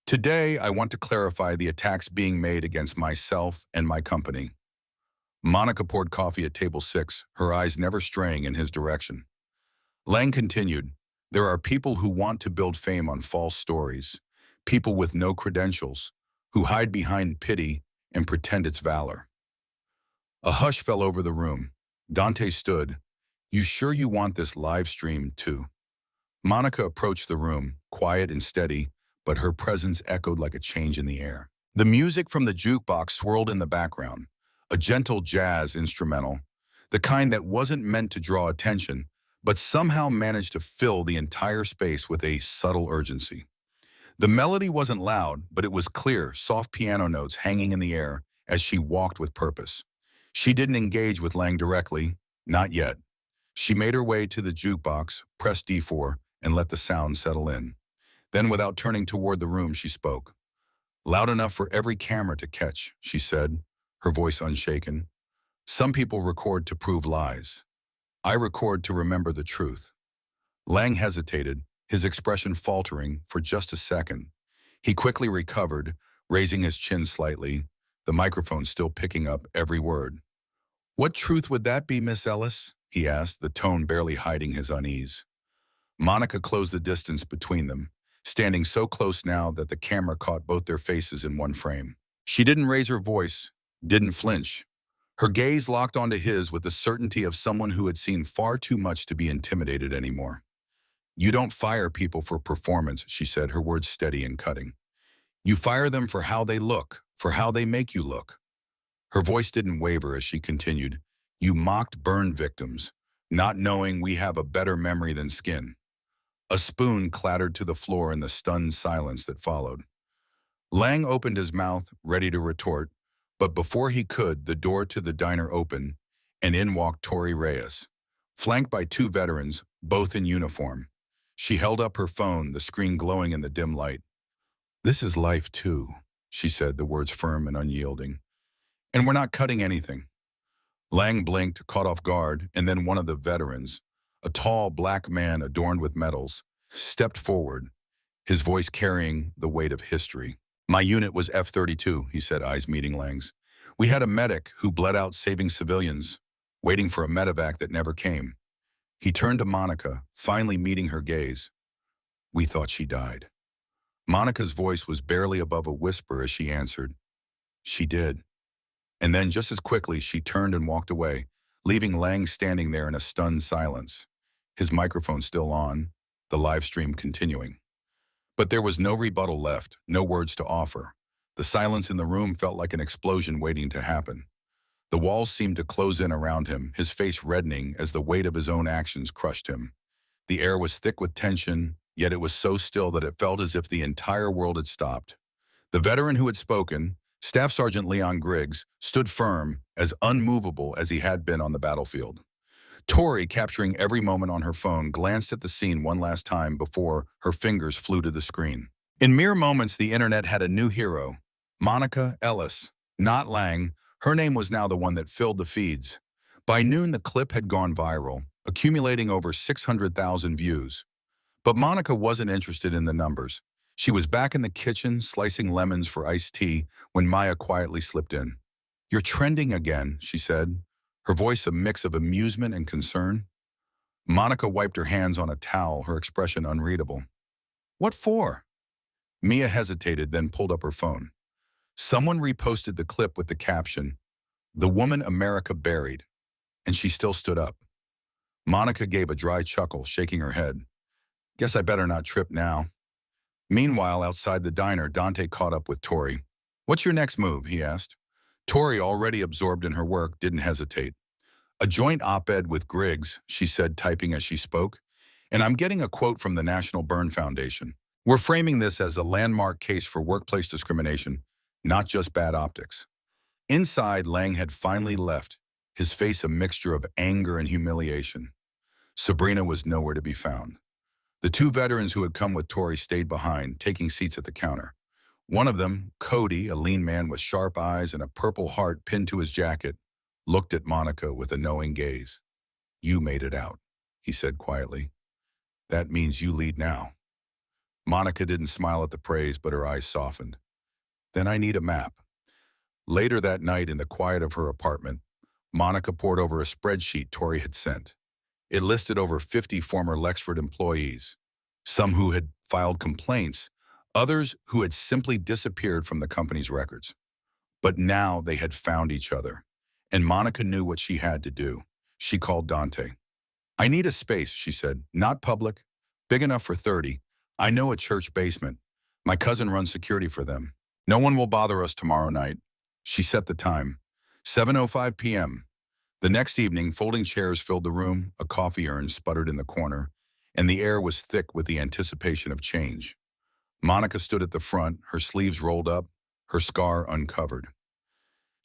"Today, I want to clarify the attacks being made against myself and my company." Monica poured coffee at table 6, her eyes never straying in his direction. Lang continued, "There are people who want to build fame on false stories, people with no credentials, who hide behind pity and pretend it's valor." A hush fell over the room. Dante stood. "You sure you want this live stream too?" Monica approached the room, quiet and steady, but her presence echoed like a change in the air. The music from the jukebox swirled in the background, a gentle jazz instrumental, the kind that wasn't meant to draw attention, but somehow managed to fill the entire space with a subtle urgency. The melody wasn't loud, but it was clear, soft piano notes hanging in the air as she walked with purpose. She didn't engage with Lang directly, not yet. She made her way to the jukebox, pressed D4, and let the sound settle in. Then, without turning toward the room, she spoke. Loud enough for every camera to catch, she said, her voice unshaken. Some people record to prove lies. I record to remember the truth. Lang hesitated, his expression faltering for just a second. He quickly recovered, raising his chin slightly, the microphone still picking up every word. What truth would that be, Miss Ellis? He asked, the tone barely hiding his unease. Monica closed the distance between them, standing so close now that the camera caught both their faces in one frame. She didn't raise her voice, didn't flinch. Her gaze locked onto his with the certainty of someone who had seen far too much to be intimidated anymore. You don't fire people for performance, she said, her words steady and cutting. You fire them for how they look, for how they make you look. Her voice didn't waver as she continued. You mocked burn victims, not knowing we have a better memory than skin. A spoon clattered to the floor in the stunned silence that followed. Lang opened his mouth, ready to retort, but before he could, the door to the diner opened, and in walked Tori Reyes, flanked by two veterans, both in uniform. She held up her phone, the screen glowing in the dim light. This is life too, she said, the words firm and unyielding. And we're not cutting anything. Lang blinked, caught off guard, and then one of the veterans, a tall black man adorned with medals, stepped forward, his voice carrying the weight of history. My unit was F-32, he said, eyes meeting Lang's. We had a medic who bled out saving civilians, waiting for a medevac that never came. He turned to Monica, finally meeting her gaze. We thought she died. Monica's voice was barely above a whisper as she answered. She did. And then just as quickly, she turned and walked away, leaving Lang standing there in a stunned silence, his microphone still on, the live stream continuing. But there was no rebuttal left, no words to offer. The silence in the room felt like an explosion waiting to happen. The walls seemed to close in around him, his face reddening as the weight of his own actions crushed him. The air was thick with tension, yet it was so still that it felt as if the entire world had stopped. The veteran who had spoken, Staff Sergeant Leon Griggs, stood firm, as unmovable as he had been on the battlefield. Tori, capturing every moment on her phone, glanced at the scene one last time before her fingers flew to the screen. In mere moments, the internet had a new hero, Monica Ellis. Not Lang, her name was now the one that filled the feeds. By noon, the clip had gone viral, accumulating over 600,000 views. But Monica wasn't interested in the numbers. She was back in the kitchen, slicing lemons for iced tea, when Maya quietly slipped in. You're trending again, she said, her voice a mix of amusement and concern. Monica wiped her hands on a towel, her expression unreadable. What for? Mia hesitated, then pulled up her phone. Someone reposted the clip with the caption, The Woman America Buried, and she still stood up. Monica gave a dry chuckle, shaking her head. Guess I better not trip now. Meanwhile, outside the diner, Dante caught up with Tori. What's your next move? He asked. Tori, already absorbed in her work, didn't hesitate. A joint op-ed with Griggs, she said, typing as she spoke. And I'm getting a quote from the National Burn Foundation. We're framing this as a landmark case for workplace discrimination, not just bad optics. Inside, Lang had finally left, his face a mixture of anger and humiliation. Sabrina was nowhere to be found. The two veterans who had come with Tori stayed behind, taking seats at the counter. One of them, Cody, a lean man with sharp eyes and a purple heart pinned to his jacket, looked at Monica with a knowing gaze. You made it out, he said quietly. That means you lead now. Monica didn't smile at the praise, but her eyes softened. Then I need a map. Later that night, in the quiet of her apartment, Monica pored over a spreadsheet Tori had sent. It listed over 50 former Lexford employees, some who had filed complaints, others who had simply disappeared from the company's records. But now they had found each other, and Monica knew what she had to do. She called Dante. I need a space, she said, not public, big enough for 30. I know a church basement. My cousin runs security for them. No one will bother us tomorrow night. She set the time, 7:05 p.m. The next evening, folding chairs filled the room, a coffee urn sputtered in the corner, and the air was thick with the anticipation of change. Monica stood at the front, her sleeves rolled up, her scar uncovered.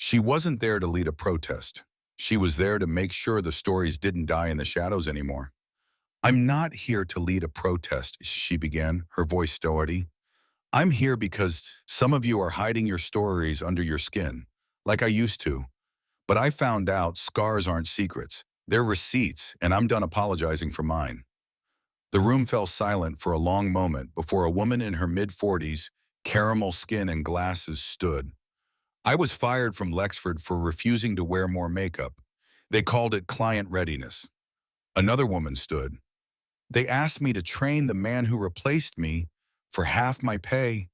She wasn't there to lead a protest. She was there to make sure the stories didn't die in the shadows anymore. "I'm not here to lead a protest," she began, her voice stoicy. "I'm here because some of you are hiding your stories under your skin, like I used to. But I found out scars aren't secrets. They're receipts, and I'm done apologizing for mine." The room fell silent for a long moment before a woman in her mid-40s, caramel skin and glasses, stood. "I was fired from Lexford for refusing to wear more makeup. They called it client readiness." Another woman stood. "They asked me to train the man who replaced me for half my pay."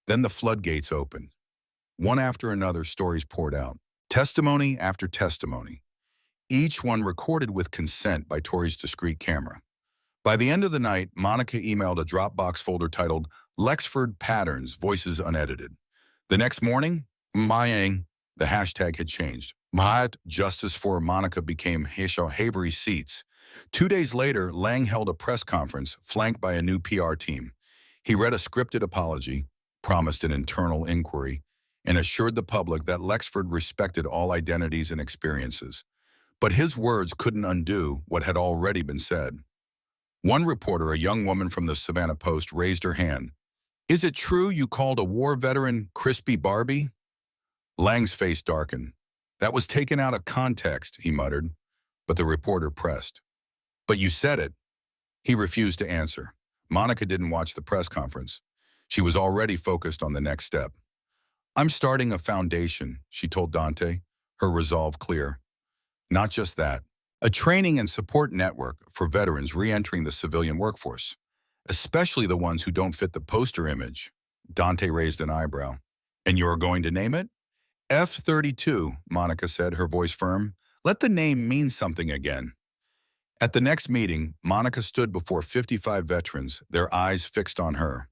Then the floodgates opened. One after another, stories poured out. Testimony after testimony. Each one recorded with consent by Tori's discreet camera. By the end of the night, Monica emailed a Dropbox folder titled "Lexford Patterns, Voices Unedited." The next morning, Mayang, the hashtag had changed. Mahat Justice for Monica became Havery Seats. 2 days later, Lang held a press conference flanked by a new PR team. He read a scripted apology, promised an internal inquiry, and assured the public that Lexford respected all identities and experiences. But his words couldn't undo what had already been said. One reporter, a young woman from the Savannah Post, raised her hand. "Is it true you called a war veteran Crispy Barbie?" Lang's face darkened. "That was taken out of context," he muttered, but the reporter pressed. "But you said it." He refused to answer. Monica didn't watch the press conference. She was already focused on the next step. "I'm starting a foundation," she told Dante, her resolve clear. Not just that, a training and support network for veterans re-entering the civilian workforce, especially the ones who don't fit the poster image. Dante raised an eyebrow. "And you're going to name it?" "F-32, Monica said, her voice firm. "Let the name mean something again." At the next meeting, Monica stood before 55 veterans, their eyes fixed on her.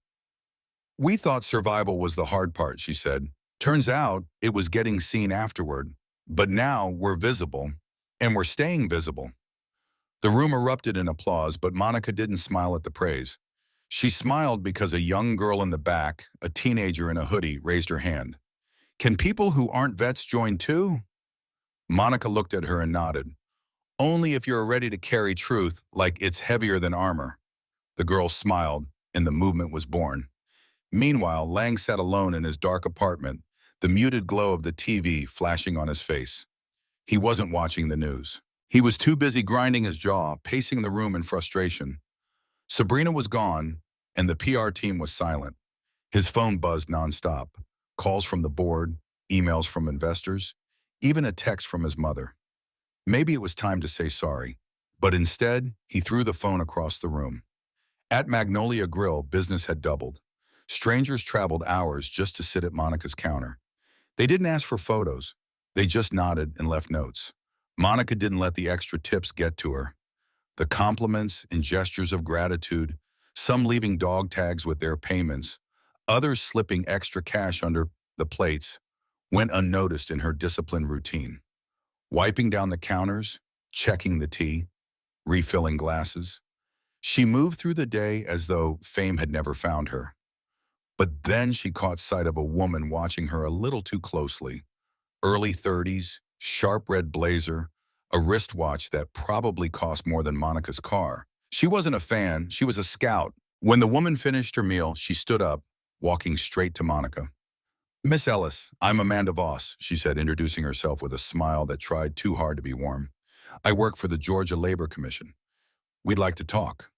"We thought survival was the hard part," she said. "Turns out it was getting seen afterward. But now we're visible, and we're staying visible." The room erupted in applause, but Monica didn't smile at the praise. She smiled because a young girl in the back, a teenager in a hoodie, raised her hand. "Can people who aren't vets join too?" Monica looked at her and nodded. "Only if you're ready to carry truth like it's heavier than armor." The girl smiled, and the movement was born. Meanwhile, Lang sat alone in his dark apartment, the muted glow of the TV flashing on his face. He wasn't watching the news. He was too busy grinding his jaw, pacing the room in frustration. Sabrina was gone, and the PR team was silent. His phone buzzed nonstop. Calls from the board, emails from investors, even a text from his mother. Maybe it was time to say sorry. But instead, he threw the phone across the room. At Magnolia Grill, business had doubled. Strangers traveled hours just to sit at Monica's counter. They didn't ask for photos. They just nodded and left notes. Monica didn't let the extra tips get to her. The compliments and gestures of gratitude, some leaving dog tags with their payments, others slipping extra cash under the plates, went unnoticed in her disciplined routine. Wiping down the counters, checking the tea, refilling glasses. She moved through the day as though fame had never found her. But then she caught sight of a woman watching her a little too closely. Early 30s, sharp red blazer, a wristwatch that probably cost more than Monica's car. She wasn't a fan, she was a scout. When the woman finished her meal, she stood up, walking straight to Monica. "Miss Ellis, I'm Amanda Voss," she said, introducing herself with a smile that tried too hard to be warm. "I work for the Georgia Labor Commission. We'd like to talk."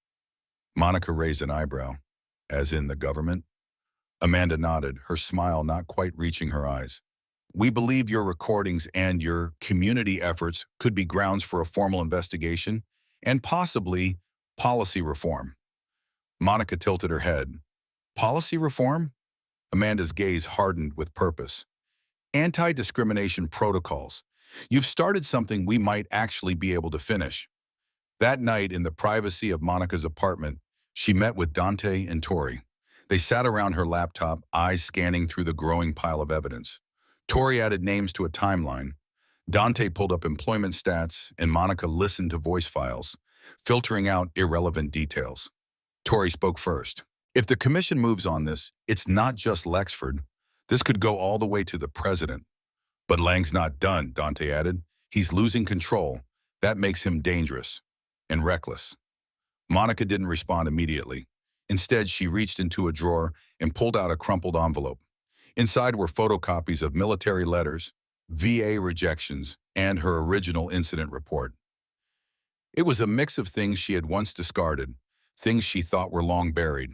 Monica raised an eyebrow. "As in the government?" Amanda nodded, her smile not quite reaching her eyes. "We believe your recordings and your community efforts could be grounds for a formal investigation and possibly policy reform." Monica tilted her head. "Policy reform?" Amanda's gaze hardened with purpose. "Anti-discrimination protocols. You've started something we might actually be able to finish." That night, in the privacy of Monica's apartment, she met with Dante and Tori. They sat around her laptop, eyes scanning through the growing pile of evidence. Tori added names to a timeline. Dante pulled up employment stats, and Monica listened to voice files, filtering out irrelevant details. Tori spoke first. "If the commission moves on this, it's not just Lexford. This could go all the way to the president." But Lang's not done, Dante added. He's losing control. That makes him dangerous and reckless. Monica didn't respond immediately. Instead, she reached into a drawer and pulled out a crumpled envelope. Inside were photocopies of military letters, VA rejections, and her original incident report. It was a mix of things she had once discarded, things she thought were long buried.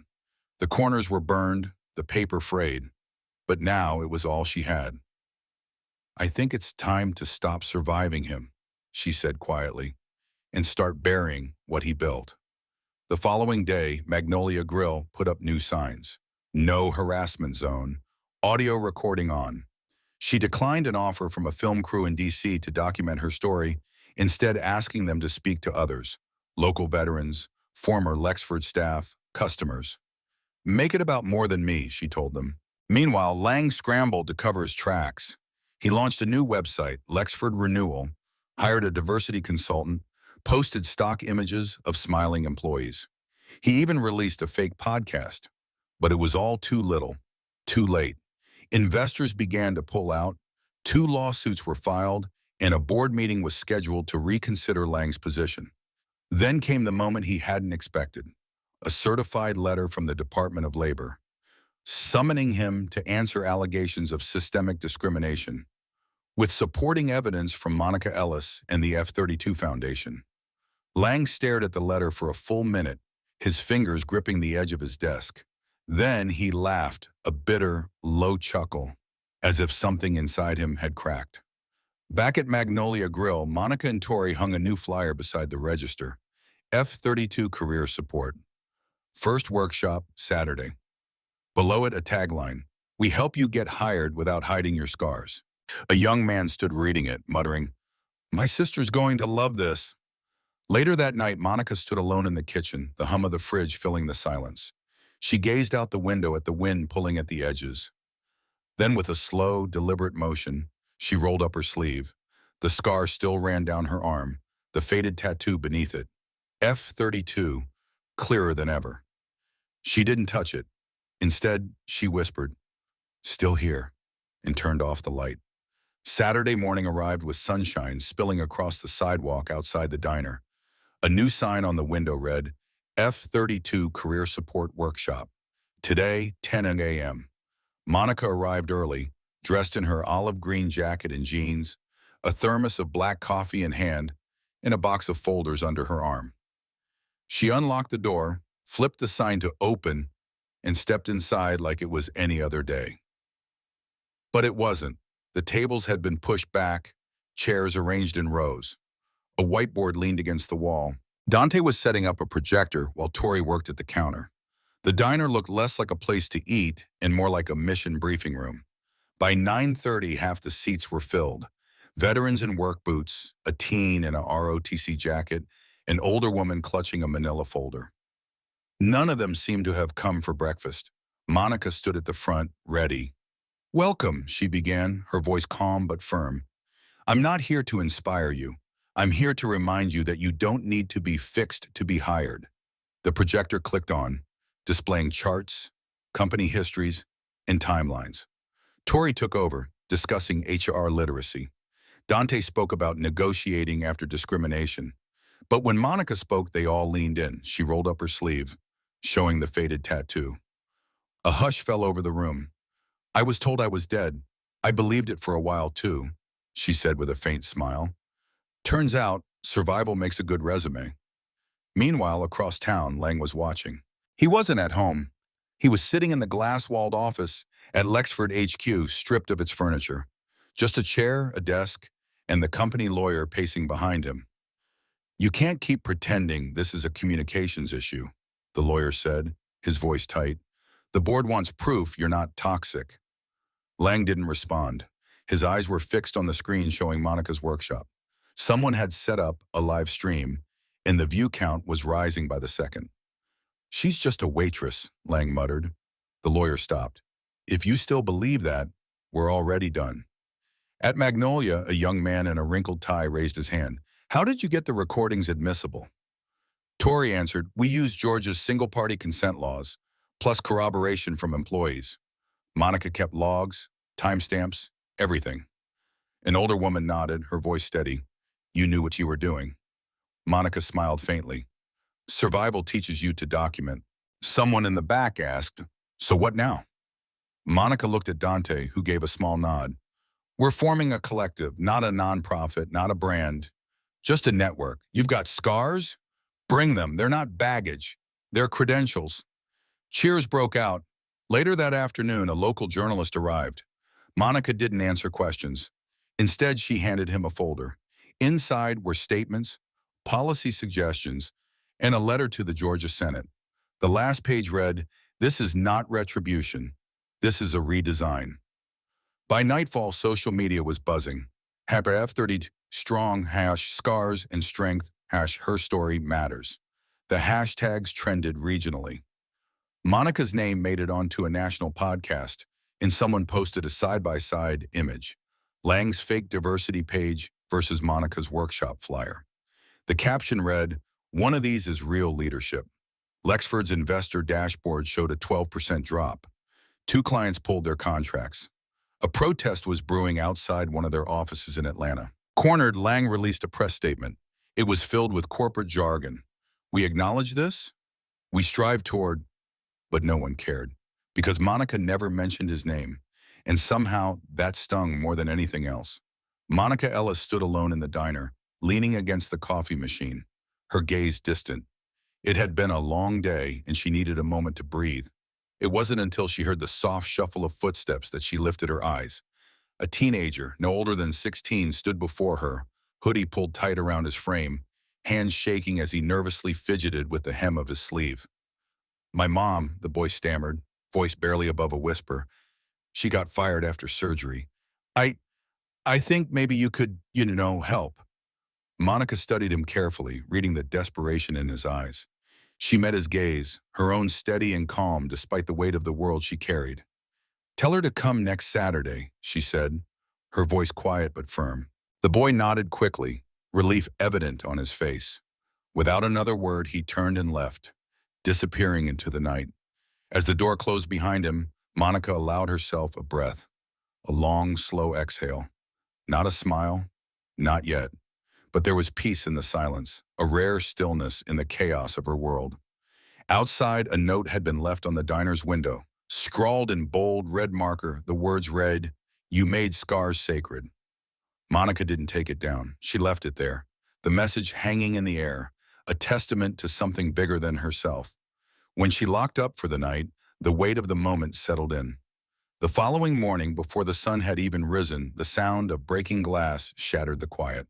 The corners were burned, the paper frayed, but now it was all she had. I think it's time to stop surviving him, she said quietly, and start burying what he built. The following day, Magnolia Grill put up new signs. No harassment zone, audio recording on. She declined an offer from a film crew in D.C. to document her story, instead asking them to speak to others, local veterans, former Lexford staff, customers. Make it about more than me, she told them. Meanwhile, Lang scrambled to cover his tracks. He launched a new website, Lexford Renewal, hired a diversity consultant, posted stock images of smiling employees. He even released a fake podcast. But it was all too little, too late. Investors began to pull out, 2 lawsuits were filed, and a board meeting was scheduled to reconsider Lang's position. Then came the moment he hadn't expected, a certified letter from the Department of Labor, summoning him to answer allegations of systemic discrimination, with supporting evidence from Monica Ellis and the F-32 Foundation. Lang stared at the letter for a full minute, his fingers gripping the edge of his desk. Then he laughed, a bitter, low chuckle, as if something inside him had cracked. Back at Magnolia Grill, Monica and Tori hung a new flyer beside the register. F-32 Career Support. First workshop, Saturday. Below it, a tagline. We help you get hired without hiding your scars. A young man stood reading it, muttering, My sister's going to love this. Later that night, Monica stood alone in the kitchen, the hum of the fridge filling the silence. She gazed out the window at the wind pulling at the edges. Then with a slow, deliberate motion, she rolled up her sleeve. The scar still ran down her arm, the faded tattoo beneath it. F-32, clearer than ever. She didn't touch it. Instead, she whispered, Still here, and turned off the light. Saturday morning arrived with sunshine spilling across the sidewalk outside the diner. A new sign on the window read, F-32 Career Support Workshop. Today, 10 a.m. Monica arrived early, dressed in her olive green jacket and jeans, a thermos of black coffee in hand, and a box of folders under her arm. She unlocked the door, flipped the sign to open, and stepped inside like it was any other day. But it wasn't. The tables had been pushed back, chairs arranged in rows. A whiteboard leaned against the wall. Dante was setting up a projector while Tori worked at the counter. The diner looked less like a place to eat and more like a mission briefing room. By 9:30, half the seats were filled. Veterans in work boots, a teen in a ROTC jacket, an older woman clutching a manila folder. None of them seemed to have come for breakfast. Monica stood at the front, ready. Welcome, she began, her voice calm but firm. I'm not here to inspire you. I'm here to remind you that you don't need to be fixed to be hired. The projector clicked on, displaying charts, company histories, and timelines. Tori took over, discussing HR literacy. Dante spoke about negotiating after discrimination. But when Monica spoke, they all leaned in. She rolled up her sleeve, showing the faded tattoo. A hush fell over the room. I was told I was dead. I believed it for a while too, she said with a faint smile. Turns out, survival makes a good resume. Meanwhile, across town, Lang was watching. He wasn't at home. He was sitting in the glass-walled office at Lexford HQ, stripped of its furniture. Just a chair, a desk, and the company lawyer pacing behind him. You can't keep pretending this is a communications issue, the lawyer said, his voice tight. The board wants proof you're not toxic. Lang didn't respond. His eyes were fixed on the screen showing Monica's workshop. Someone had set up a live stream, and the view count was rising by the second. She's just a waitress, Lang muttered. The lawyer stopped. If you still believe that, we're already done. At Magnolia, a young man in a wrinkled tie raised his hand. How did you get the recordings admissible? Tori answered, we used Georgia's single-party consent laws, plus corroboration from employees. Monica kept logs, timestamps, everything. An older woman nodded, her voice steady. You knew what you were doing. Monica smiled faintly. Survival teaches you to document. Someone in the back asked, so what now? Monica looked at Dante, who gave a small nod. We're forming a collective, not a nonprofit, not a brand, just a network. You've got scars? Bring them. They're not baggage. They're credentials. Cheers broke out. Later that afternoon, a local journalist arrived. Monica didn't answer questions. Instead, she handed him a folder. Inside were statements, policy suggestions, and a letter to the Georgia Senate. The last page read, "This is not retribution. This is a redesign." By nightfall, social media was buzzing. F30 strong, scars and strength, her story matters. The hashtags trended regionally. Monica's name made it onto a national podcast, and someone posted a side-by-side image. Lang's fake diversity page versus Monica's workshop flyer. The caption read, one of these is real leadership. Lexford's investor dashboard showed a 12% drop. 2 clients pulled their contracts. A protest was brewing outside one of their offices in Atlanta. Cornered, Lang released a press statement. It was filled with corporate jargon. We acknowledge this. We strive toward, but no one cared, because Monica never mentioned his name, and somehow that stung more than anything else. Monica Ellis stood alone in the diner, leaning against the coffee machine, her gaze distant. It had been a long day, and she needed a moment to breathe. It wasn't until she heard the soft shuffle of footsteps that she lifted her eyes. A teenager, no older than 16, stood before her, hoodie pulled tight around his frame, hands shaking as he nervously fidgeted with the hem of his sleeve. My mom, the boy stammered, voice barely above a whisper. She got fired after surgery. I think maybe you could, help. Monica studied him carefully, reading the desperation in his eyes. She met his gaze, her own steady and calm despite the weight of the world she carried. Tell her to come next Saturday, she said, her voice quiet but firm. The boy nodded quickly, relief evident on his face. Without another word, he turned and left, disappearing into the night. As the door closed behind him, Monica allowed herself a breath, a long, slow exhale. Not a smile, not yet. But there was peace in the silence, a rare stillness in the chaos of her world. Outside, a note had been left on the diner's window. Scrawled in bold red marker, the words read, "You made scars sacred." Monica didn't take it down. She left it there, the message hanging in the air, a testament to something bigger than herself. When she locked up for the night, the weight of the moment settled in. The following morning, before the sun had even risen, the sound of breaking glass shattered the quiet.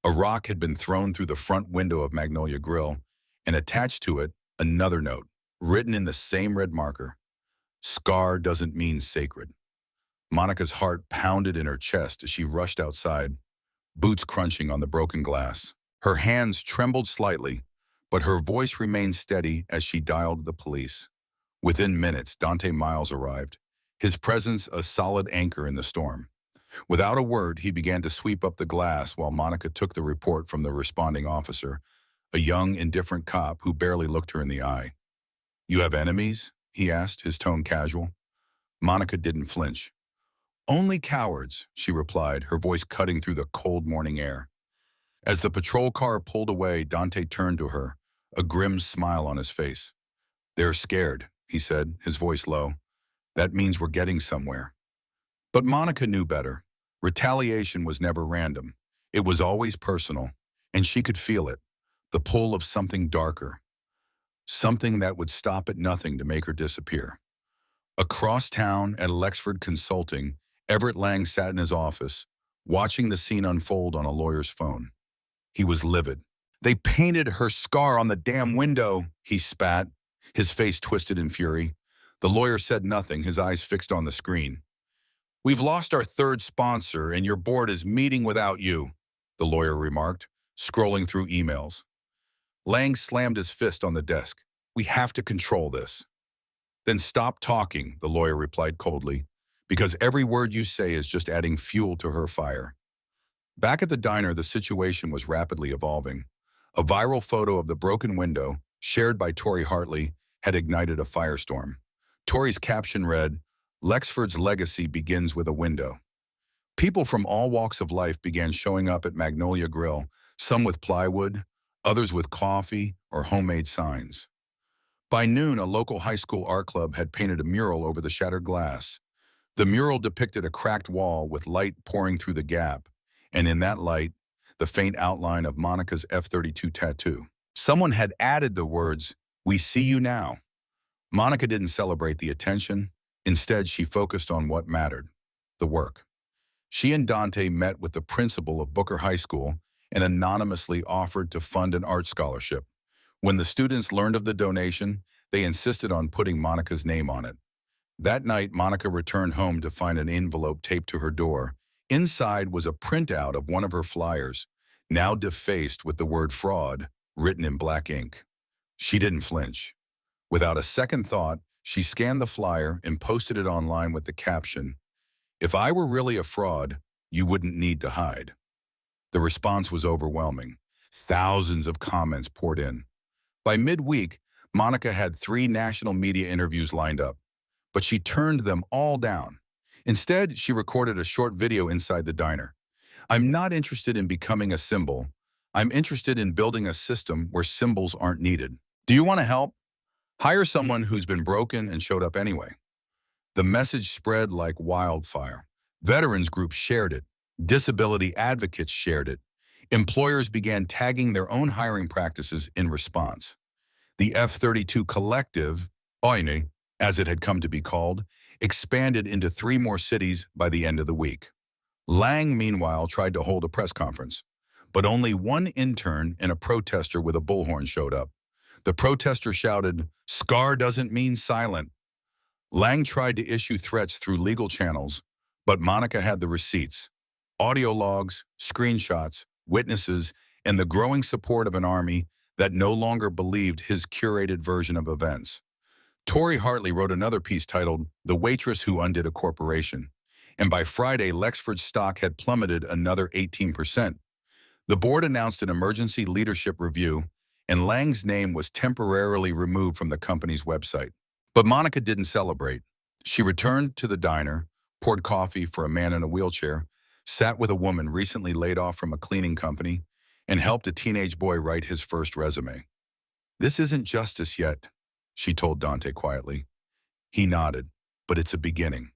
A rock had been thrown through the front window of Magnolia Grill, and attached to it, another note, written in the same red marker. Scar doesn't mean sacred. Monica's heart pounded in her chest as she rushed outside, boots crunching on the broken glass. Her hands trembled slightly, but her voice remained steady as she dialed the police. Within minutes, Dante Miles arrived, his presence a solid anchor in the storm. Without a word, he began to sweep up the glass while Monica took the report from the responding officer, a young, indifferent cop who barely looked her in the eye. You have enemies? He asked, his tone casual. Monica didn't flinch. Only cowards, she replied, her voice cutting through the cold morning air. As the patrol car pulled away, Dante turned to her, a grim smile on his face. They're scared, he said, his voice low. That means we're getting somewhere. But Monica knew better. Retaliation was never random. It was always personal, and she could feel it, the pull of something darker, something that would stop at nothing to make her disappear. Across town at Lexford Consulting, Everett Lang sat in his office, watching the scene unfold on a lawyer's phone. He was livid. They painted her scar on the damn window, he spat, his face twisted in fury. The lawyer said nothing, his eyes fixed on the screen. We've lost our third sponsor, and your board is meeting without you, the lawyer remarked, scrolling through emails. Lang slammed his fist on the desk. We have to control this. Then stop talking, the lawyer replied coldly, because every word you say is just adding fuel to her fire. Back at the diner, the situation was rapidly evolving. A viral photo of the broken window, shared by Tori Hartley, had ignited a firestorm. Tori's caption read, Lexford's legacy begins with a window. People from all walks of life began showing up at Magnolia Grill, some with plywood, others with coffee or homemade signs. By noon, a local high school art club had painted a mural over the shattered glass. The mural depicted a cracked wall with light pouring through the gap, and in that light, the faint outline of Monica's F-32 tattoo. Someone had added the words, "We see you now." Monica didn't celebrate the attention. Instead, she focused on what mattered, the work. She and Dante met with the principal of Booker High School and anonymously offered to fund an art scholarship. When the students learned of the donation, they insisted on putting Monica's name on it. That night, Monica returned home to find an envelope taped to her door. Inside was a printout of one of her flyers, now defaced with the word fraud written in black ink. She didn't flinch. Without a second thought, she scanned the flyer and posted it online with the caption, "If I were really a fraud, you wouldn't need to hide." The response was overwhelming. Thousands of comments poured in. By midweek, Monica had 3 national media interviews lined up, but she turned them all down. Instead, she recorded a short video inside the diner. "I'm not interested in becoming a symbol. I'm interested in building a system where symbols aren't needed. Do you want to help? Hire someone who's been broken and showed up anyway." The message spread like wildfire. Veterans groups shared it. Disability advocates shared it. Employers began tagging their own hiring practices in response. The F-32 Collective, OINE, as it had come to be called, expanded into 3 more cities by the end of the week. Lang, meanwhile, tried to hold a press conference, but only one intern and a protester with a bullhorn showed up. The protester shouted, "SCAR doesn't mean silent." Lang tried to issue threats through legal channels, but Monica had the receipts, audio logs, screenshots, witnesses, and the growing support of an army that no longer believed his curated version of events. Tori Hartley wrote another piece titled "The Waitress Who Undid a Corporation," and by Friday, Lexford's stock had plummeted another 18%. The board announced an emergency leadership review, and Lang's name was temporarily removed from the company's website. But Monica didn't celebrate. She returned to the diner, poured coffee for a man in a wheelchair, sat with a woman recently laid off from a cleaning company, and helped a teenage boy write his first resume. "This isn't justice yet," she told Dante quietly. He nodded, "But it's a beginning."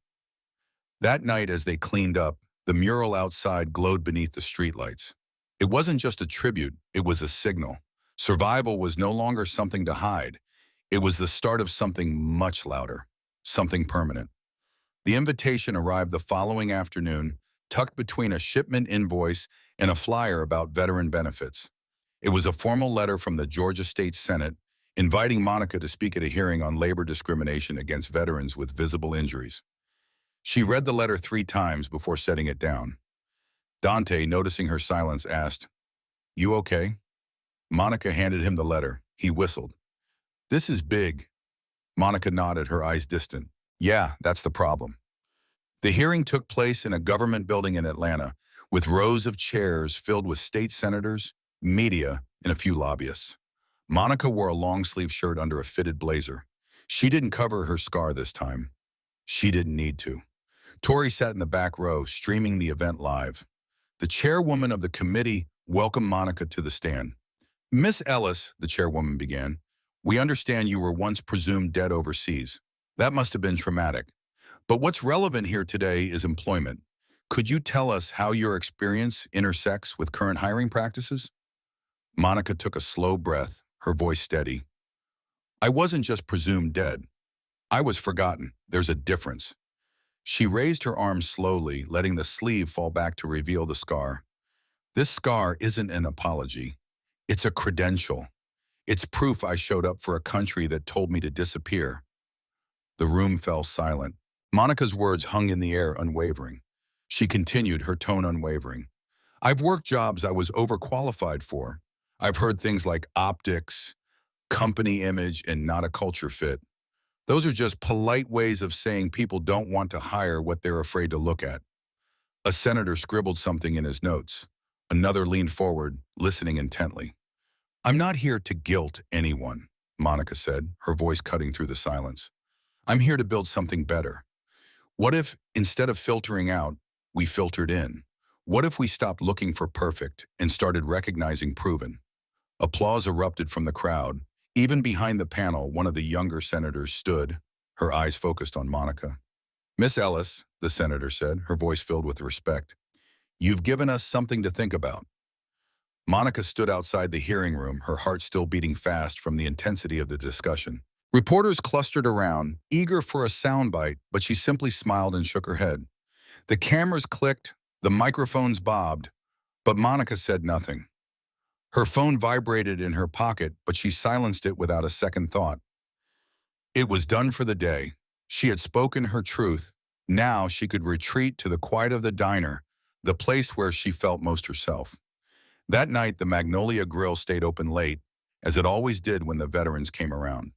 That night, as they cleaned up, the mural outside glowed beneath the streetlights. It wasn't just a tribute, it was a signal. Survival was no longer something to hide. It was the start of something much louder, something permanent. The invitation arrived the following afternoon, tucked between a shipment invoice and a flyer about veteran benefits. It was a formal letter from the Georgia State Senate inviting Monica to speak at a hearing on labor discrimination against veterans with visible injuries. She read the letter 3 times before setting it down. Dante, noticing her silence, asked, "You okay?" Monica handed him the letter. He whistled. "This is big." Monica nodded, her eyes distant. "Yeah, that's the problem." The hearing took place in a government building in Atlanta, with rows of chairs filled with state senators, media, and a few lobbyists. Monica wore a long-sleeve shirt under a fitted blazer. She didn't cover her scar this time. She didn't need to. Tori sat in the back row, streaming the event live. The chairwoman of the committee welcomed Monica to the stand. "Miss Ellis," the chairwoman began, "we understand you were once presumed dead overseas. That must have been traumatic. But what's relevant here today is employment. Could you tell us how your experience intersects with current hiring practices?" Monica took a slow breath, her voice steady. "I wasn't just presumed dead. I was forgotten. There's a difference." She raised her arm slowly, letting the sleeve fall back to reveal the scar. "This scar isn't an apology. It's a credential. It's proof I showed up for a country that told me to disappear." The room fell silent. Monica's words hung in the air, unwavering. She continued, her tone unwavering. "I've worked jobs I was overqualified for. I've heard things like optics, company image, and not a culture fit. Those are just polite ways of saying people don't want to hire what they're afraid to look at." A senator scribbled something in his notes. Another leaned forward, listening intently. "I'm not here to guilt anyone," Monica said, her voice cutting through the silence. "I'm here to build something better. What if, instead of filtering out, we filtered in? What if we stopped looking for perfect and started recognizing proven? Applause erupted from the crowd. Even behind the panel, one of the younger senators stood, her eyes focused on Monica. "Miss Ellis," the senator said, her voice filled with respect, "you've given us something to think about." Monica stood outside the hearing room, her heart still beating fast from the intensity of the discussion. Reporters clustered around, eager for a soundbite, but she simply smiled and shook her head. The cameras clicked, the microphones bobbed, but Monica said nothing. Her phone vibrated in her pocket, but she silenced it without a second thought. It was done for the day. She had spoken her truth. Now she could retreat to the quiet of the diner, the place where she felt most herself. That night, the Magnolia Grill stayed open late, as it always did when the veterans came around.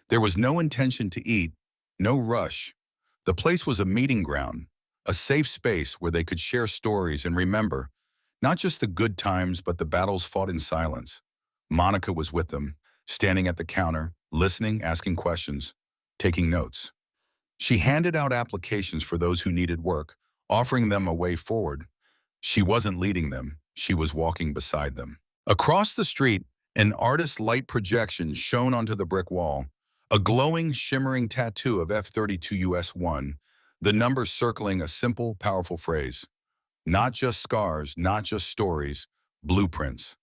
There was no intention to eat, no rush. The place was a meeting ground, a safe space where they could share stories and remember, not just the good times, but the battles fought in silence. Monica was with them, standing at the counter, listening, asking questions, taking notes. She handed out applications for those who needed work, offering them a way forward. She wasn't leading them, she was walking beside them. Across the street, an artist's light projection shone onto the brick wall, a glowing, shimmering tattoo of F-32 US-1, the numbers circling a simple, powerful phrase. Not just scars, not just stories, blueprints.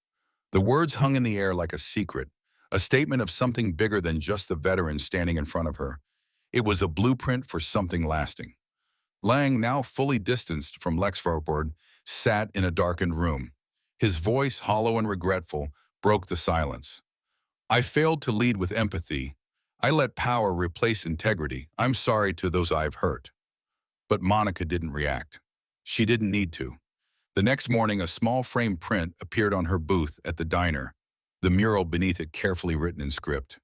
The words hung in the air like a secret, a statement of something bigger than just the veterans standing in front of her. It was a blueprint for something lasting. Lang, now fully distanced from Lexford, sat in a darkened room. His voice, hollow and regretful, broke the silence. "I failed to lead with empathy. I let power replace integrity. I'm sorry to those I've hurt." But Monica didn't react. She didn't need to. The next morning, a small frame print appeared on her booth at the diner, the mural beneath it carefully written in script.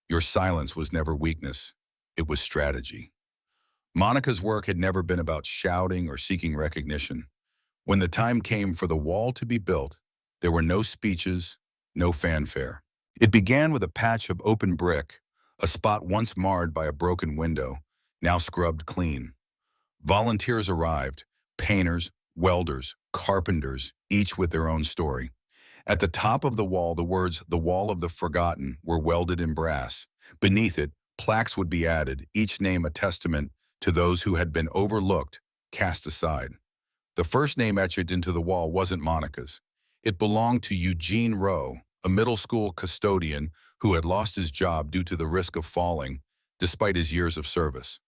"Your silence was never weakness. It was strategy." Monica's work had never been about shouting or seeking recognition. When the time came for the wall to be built, there were no speeches, no fanfare. It began with a patch of open brick, a spot once marred by a broken window, now scrubbed clean. Volunteers arrived, painters, welders, carpenters, each with their own story. At the top of the wall, the words "The Wall of the Forgotten" were welded in brass. Beneath it, plaques would be added, each name a testament to those who had been overlooked, cast aside. The first name etched into the wall wasn't Monica's. It belonged to Eugene Rowe, a middle school custodian who had lost his job due to the risk of falling, despite his years of service.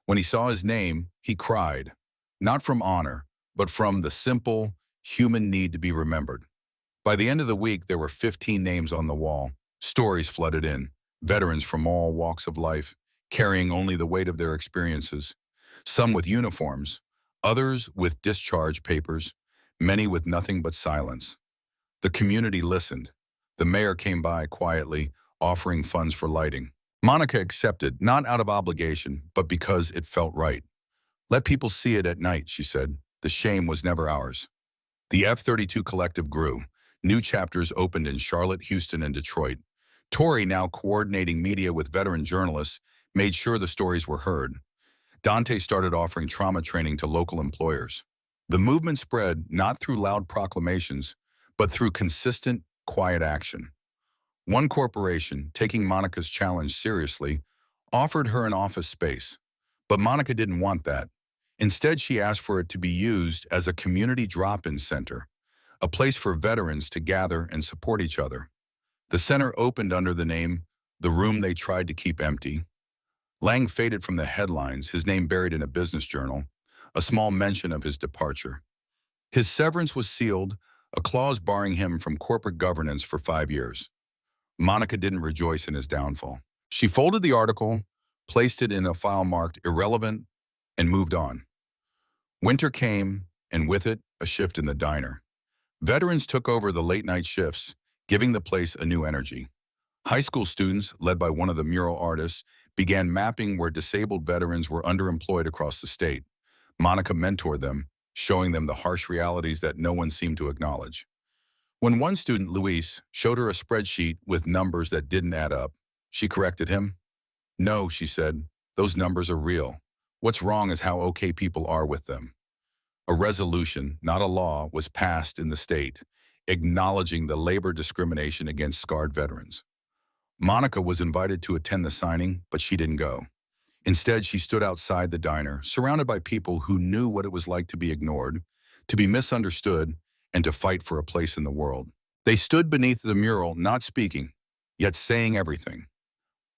When he saw his name, he cried, not from honor, but from the simple, human need to be remembered. By the end of the week, there were 15 names on the wall. Stories flooded in, veterans from all walks of life, carrying only the weight of their experiences. Some with uniforms, others with discharge papers, many with nothing but silence. The community listened. The mayor came by quietly, offering funds for lighting. Monica accepted, not out of obligation, but because it felt right. "Let people see it at night," she said. "The shame was never ours." The F-32 Collective grew. New chapters opened in Charlotte, Houston, and Detroit. Tori, now coordinating media with veteran journalists, made sure the stories were heard. Dante started offering trauma training to local employers. The movement spread not through loud proclamations, but through consistent, quiet action. One corporation, taking Monica's challenge seriously, offered her an office space. But Monica didn't want that. Instead, she asked for it to be used as a community drop-in center, a place for veterans to gather and support each other. The center opened under the name "The Room They Tried to Keep Empty." Lang faded from the headlines, his name buried in a business journal, a small mention of his departure. His severance was sealed, a clause barring him from corporate governance for 5 years. Monica didn't rejoice in his downfall. She folded the article, placed it in a file marked irrelevant, and moved on. Winter came, and with it, a shift in the diner. Veterans took over the late-night shifts, giving the place a new energy. High school students, led by one of the mural artists, began mapping where disabled veterans were underemployed across the state. Monica mentored them, showing them the harsh realities that no one seemed to acknowledge. When one student, Luis, showed her a spreadsheet with numbers that didn't add up, she corrected him. "No," she said, "those numbers are real. What's wrong is how okay people are with them." A resolution, not a law, was passed in the state, acknowledging the labor discrimination against scarred veterans. Monica was invited to attend the signing, but she didn't go. Instead, she stood outside the diner, surrounded by people who knew what it was like to be ignored, to be misunderstood, and to fight for a place in the world. They stood beneath the mural, not speaking, yet saying everything.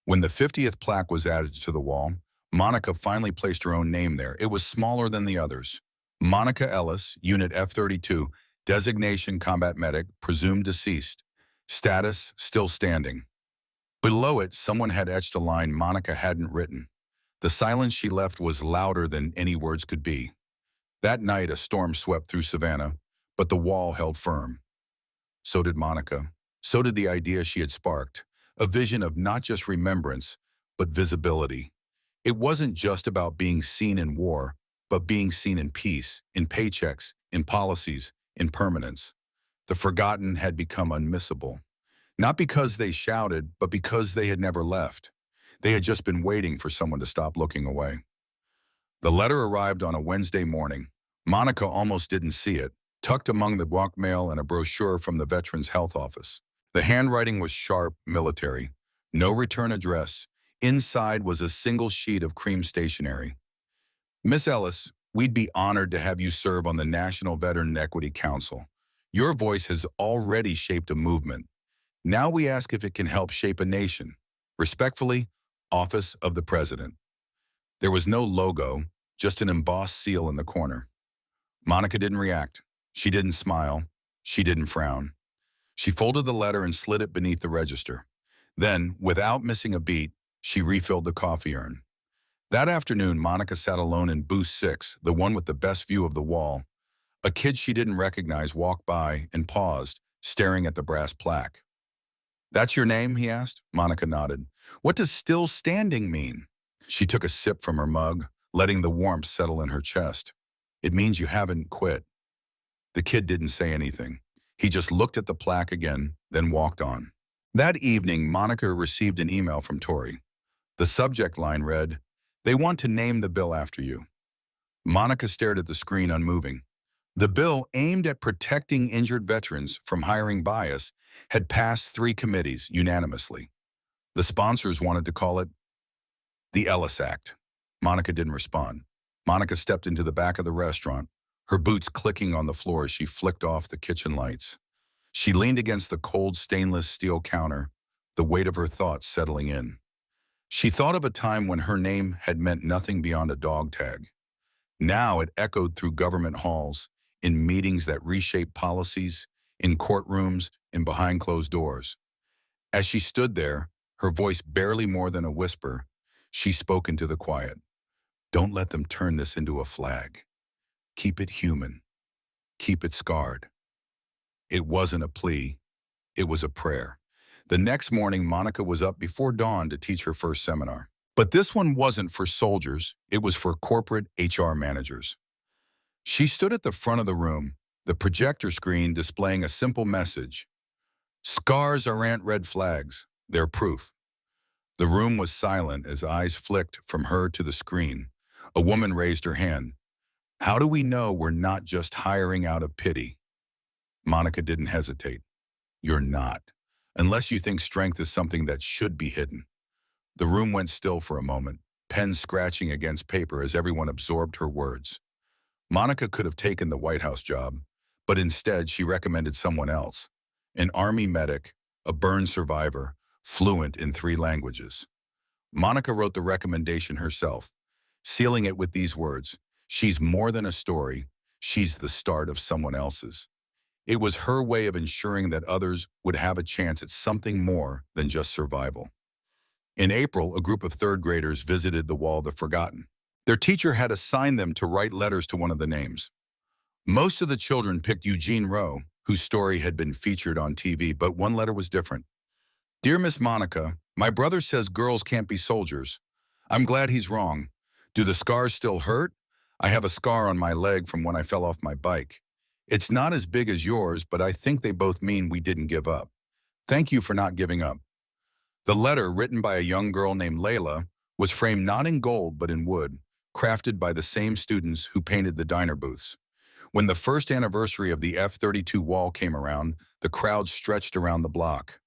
When the 50th plaque was added to the wall, Monica finally placed her own name there. It was smaller than the others. Monica Ellis, Unit F-32, designation combat medic, presumed deceased. Status, still standing. Below it, someone had etched a line Monica hadn't written. The silence she left was louder than any words could be. That night, a storm swept through Savannah, but the wall held firm. So did Monica. So did the idea she had sparked, a vision of not just remembrance, but visibility. It wasn't just about being seen in war, but being seen in peace, in paychecks, in policies, in permanence. The forgotten had become unmissable. Not because they shouted, but because they had never left. They had just been waiting for someone to stop looking away. The letter arrived on a Wednesday morning. Monica almost didn't see it, tucked among the block mail and a brochure from the Veterans Health Office. The handwriting was sharp, military. No return address. Inside was a single sheet of cream stationery. Miss Ellis, we'd be honored to have you serve on the National Veteran Equity Council. Your voice has already shaped a movement. Now we ask if it can help shape a nation. Respectfully, Office of the President. There was no logo, just an embossed seal in the corner. Monica didn't react. She didn't smile. She didn't frown. She folded the letter and slid it beneath the register. Then, without missing a beat, she refilled the coffee urn. That afternoon, Monica sat alone in booth 6, the one with the best view of the wall. A kid she didn't recognize walked by and paused, staring at the brass plaque. "That's your name?" he asked. Monica nodded. "What does still standing mean?" She took a sip from her mug, letting the warmth settle in her chest. "It means you haven't quit." The kid didn't say anything. He just looked at the plaque again, then walked on. That evening, Monica received an email from Tori. The subject line read, "They want to name the bill after you." Monica stared at the screen, unmoving. The bill, aimed at protecting injured veterans from hiring bias, had passed 3 committees unanimously. The sponsors wanted to call it the Ellis Act. Monica didn't respond. Monica stepped into the back of the restaurant, her boots clicking on the floor as she flicked off the kitchen lights. She leaned against the cold stainless steel counter, the weight of her thoughts settling in. She thought of a time when her name had meant nothing beyond a dog tag. Now it echoed through government halls, in meetings that reshaped policies, in courtrooms, and behind closed doors. As she stood there, her voice barely more than a whisper, she spoke into the quiet. "Don't let them turn this into a flag. Keep it human. Keep it scarred." It wasn't a plea. It was a prayer. The next morning, Monica was up before dawn to teach her first seminar. But this one wasn't for soldiers. It was for corporate HR managers. She stood at the front of the room, the projector screen displaying a simple message. Scars aren't red flags. They're proof. The room was silent as eyes flicked from her to the screen. A woman raised her hand. "How do we know we're not just hiring out of pity?" Monica didn't hesitate. "You're not, unless you think strength is something that should be hidden." The room went still for a moment, pens scratching against paper as everyone absorbed her words. Monica could have taken the White House job, but instead she recommended someone else. An Army medic, a burn survivor, fluent in 3 languages. Monica wrote the recommendation herself, sealing it with these words, "She's more than a story, she's the start of someone else's." It was her way of ensuring that others would have a chance at something more than just survival. In April, a group of 3rd graders visited the Wall of the Forgotten. Their teacher had assigned them to write letters to one of the names. Most of the children picked Eugene Rowe, whose story had been featured on TV, but one letter was different. "Dear Miss Monica, my brother says girls can't be soldiers. I'm glad he's wrong. Do the scars still hurt? I have a scar on my leg from when I fell off my bike. It's not as big as yours, but I think they both mean we didn't give up. Thank you for not giving up." The letter, written by a young girl named Layla, was framed not in gold but in wood, crafted by the same students who painted the diner booths. When the first anniversary of the F-32 wall came around, the crowd stretched around the block.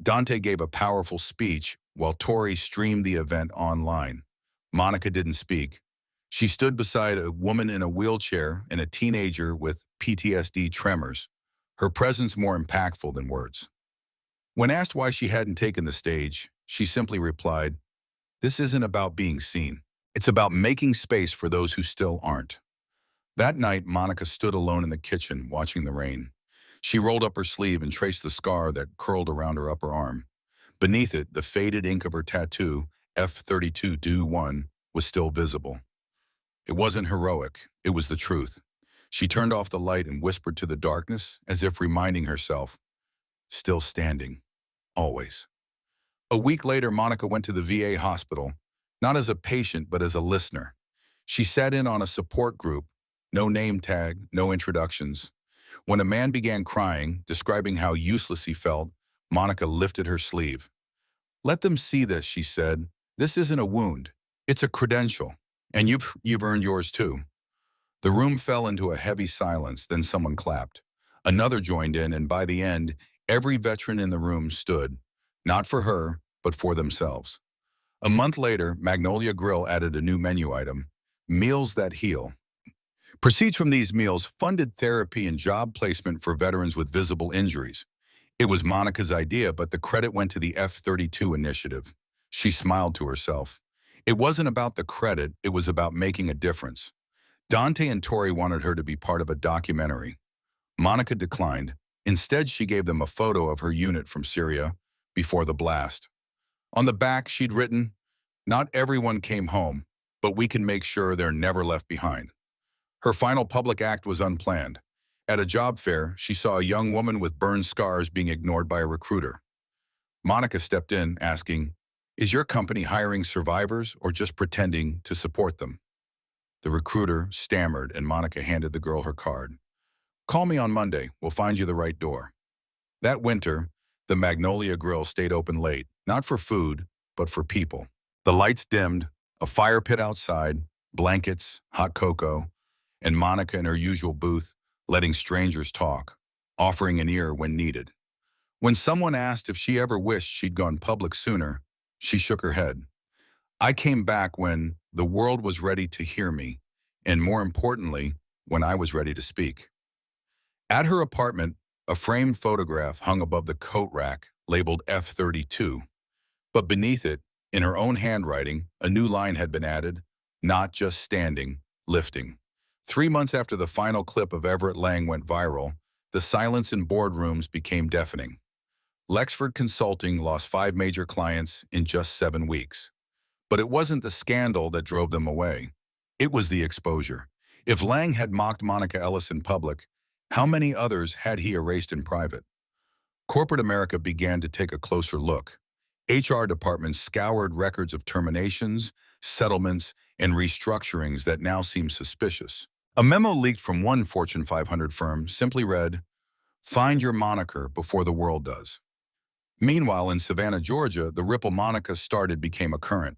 Dante gave a powerful speech while Tori streamed the event online. Monica didn't speak. She stood beside a woman in a wheelchair and a teenager with PTSD tremors, her presence more impactful than words. When asked why she hadn't taken the stage, she simply replied, "This isn't about being seen. It's about making space for those who still aren't." That night, Monica stood alone in the kitchen, watching the rain. She rolled up her sleeve and traced the scar that curled around her upper arm. Beneath it, the faded ink of her tattoo, F-32 Do 1, was still visible. It wasn't heroic, it was the truth. She turned off the light and whispered to the darkness, as if reminding herself, still standing, always. A week later, Monica went to the VA hospital, not as a patient, but as a listener. She sat in on a support group, no name tag, no introductions. When a man began crying, describing how useless he felt, Monica lifted her sleeve. "Let them see this," she said. "This isn't a wound. It's a credential. And you've earned yours too." The room fell into a heavy silence, then someone clapped. Another joined in, and by the end, every veteran in the room stood, not for her, but for themselves. A month later, Magnolia Grill added a new menu item, Meals That Heal. Proceeds from these meals funded therapy and job placement for veterans with visible injuries. It was Monica's idea, but the credit went to the F-32 initiative. She smiled to herself. It wasn't about the credit, it was about making a difference. Dante and Tori wanted her to be part of a documentary. Monica declined. Instead, she gave them a photo of her unit from Syria before the blast. On the back, she'd written, "Not everyone came home, but we can make sure they're never left behind." Her final public act was unplanned. At a job fair, she saw a young woman with burned scars being ignored by a recruiter. Monica stepped in, asking, "Is your company hiring survivors or just pretending to support them?" The recruiter stammered, and Monica handed the girl her card. "Call me on Monday. We'll find you the right door." That winter, the Magnolia Grill stayed open late, not for food, but for people. The lights dimmed, a fire pit outside, blankets, hot cocoa, and Monica in her usual booth, letting strangers talk, offering an ear when needed. When someone asked if she ever wished she'd gone public sooner, she shook her head. "I came back when the world was ready to hear me, and more importantly, when I was ready to speak." At her apartment, a framed photograph hung above the coat rack labeled F-32. But beneath it, in her own handwriting, a new line had been added, "Not just standing, lifting." 3 months after the final clip of Everett Lang went viral, the silence in boardrooms became deafening. Lexford Consulting lost 5 major clients in just 7 weeks. But it wasn't the scandal that drove them away. It was the exposure. If Lang had mocked Monica Ellis in public, how many others had he erased in private? Corporate America began to take a closer look. HR departments scoured records of terminations, settlements, and restructurings that now seem suspicious. A memo leaked from one Fortune 500 firm simply read, "Find your moniker before the world does." Meanwhile, in Savannah, Georgia, the ripple Monica started became a current.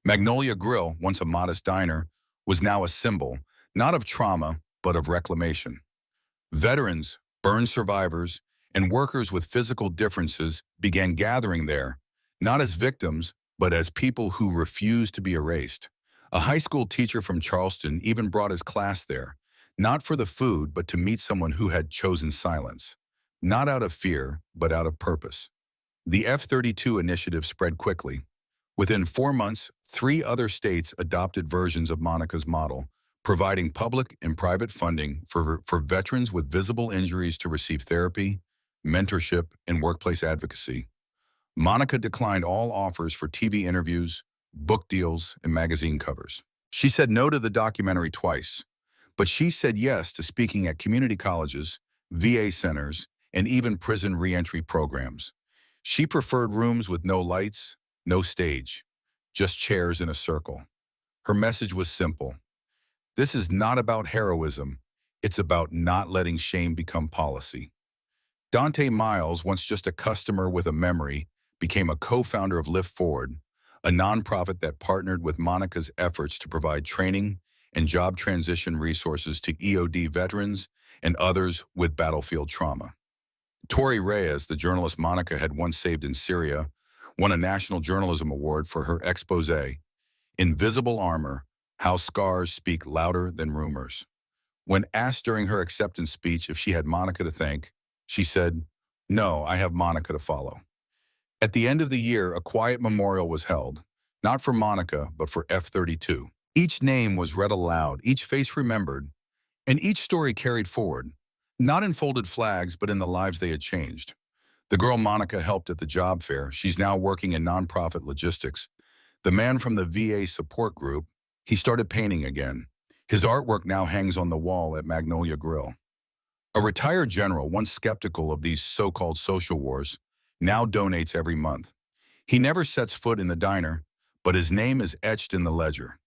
Magnolia Grill, once a modest diner, was now a symbol, not of trauma, but of reclamation. Veterans, burn survivors, and workers with physical differences began gathering there, not as victims, but as people who refused to be erased. A high school teacher from Charleston even brought his class there, not for the food, but to meet someone who had chosen silence. Not out of fear, but out of purpose. The F-32 initiative spread quickly. Within 4 months, 3 other states adopted versions of Monica's model, providing public and private funding for veterans with visible injuries to receive therapy, mentorship, and workplace advocacy. Monica declined all offers for TV interviews, book deals, and magazine covers. She said no to the documentary twice, but she said yes to speaking at community colleges, VA centers, and even prison reentry programs. She preferred rooms with no lights, no stage, just chairs in a circle. Her message was simple. This is not about heroism. It's about not letting shame become policy. Dante Miles, once just a customer with a memory, became a co-founder of Lift Forward, a nonprofit that partnered with Monica's efforts to provide training and job transition resources to EOD veterans and others with battlefield trauma. Tori Reyes, the journalist Monica had once saved in Syria, won a National Journalism Award for her expose, Invisible Armor, How Scars Speak Louder Than Rumors. When asked during her acceptance speech if she had Monica to thank, she said, "No, I have Monica to follow." At the end of the year, a quiet memorial was held, not for Monica, but for F-32. Each name was read aloud, each face remembered, and each story carried forward, not in folded flags, but in the lives they had changed. The girl Monica helped at the job fair, she's now working in nonprofit logistics. The man from the VA support group, he started painting again. His artwork now hangs on the wall at Magnolia Grill. A retired general, once skeptical of these so-called social wars, now donates every month. He never sets foot in the diner, but his name is etched in the ledger.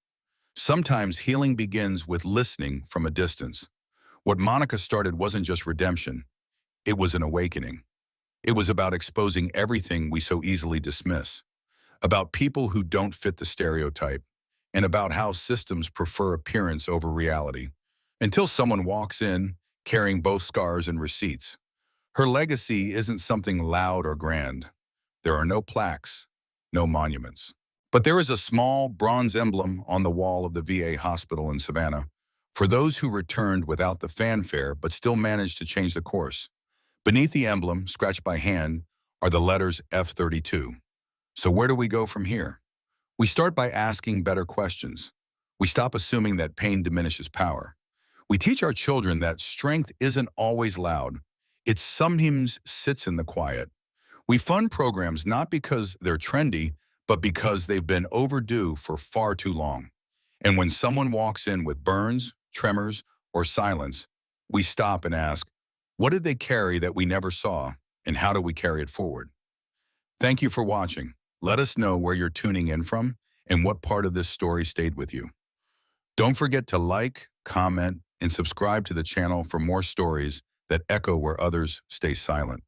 Sometimes healing begins with listening from a distance. What Monica started wasn't just redemption, it was an awakening. It was about exposing everything we so easily dismiss, about people who don't fit the stereotype, and about how systems prefer appearance over reality, until someone walks in carrying both scars and receipts. Her legacy isn't something loud or grand. There are no plaques, no monuments. But there is a small bronze emblem on the wall of the VA hospital in Savannah for those who returned without the fanfare but still managed to change the course. Beneath the emblem, scratched by hand, are the letters F-32. So where do we go from here? We start by asking better questions. We stop assuming that pain diminishes power. We teach our children that strength isn't always loud. It sometimes sits in the quiet. We fund programs not because they're trendy, but because they've been overdue for far too long. And when someone walks in with burns, tremors, or silence, we stop and ask, what did they carry that we never saw, and how do we carry it forward? Thank you for watching. Let us know where you're tuning in from and what part of this story stayed with you. Don't forget to like, comment, and subscribe to the channel for more stories that echo where others stay silent.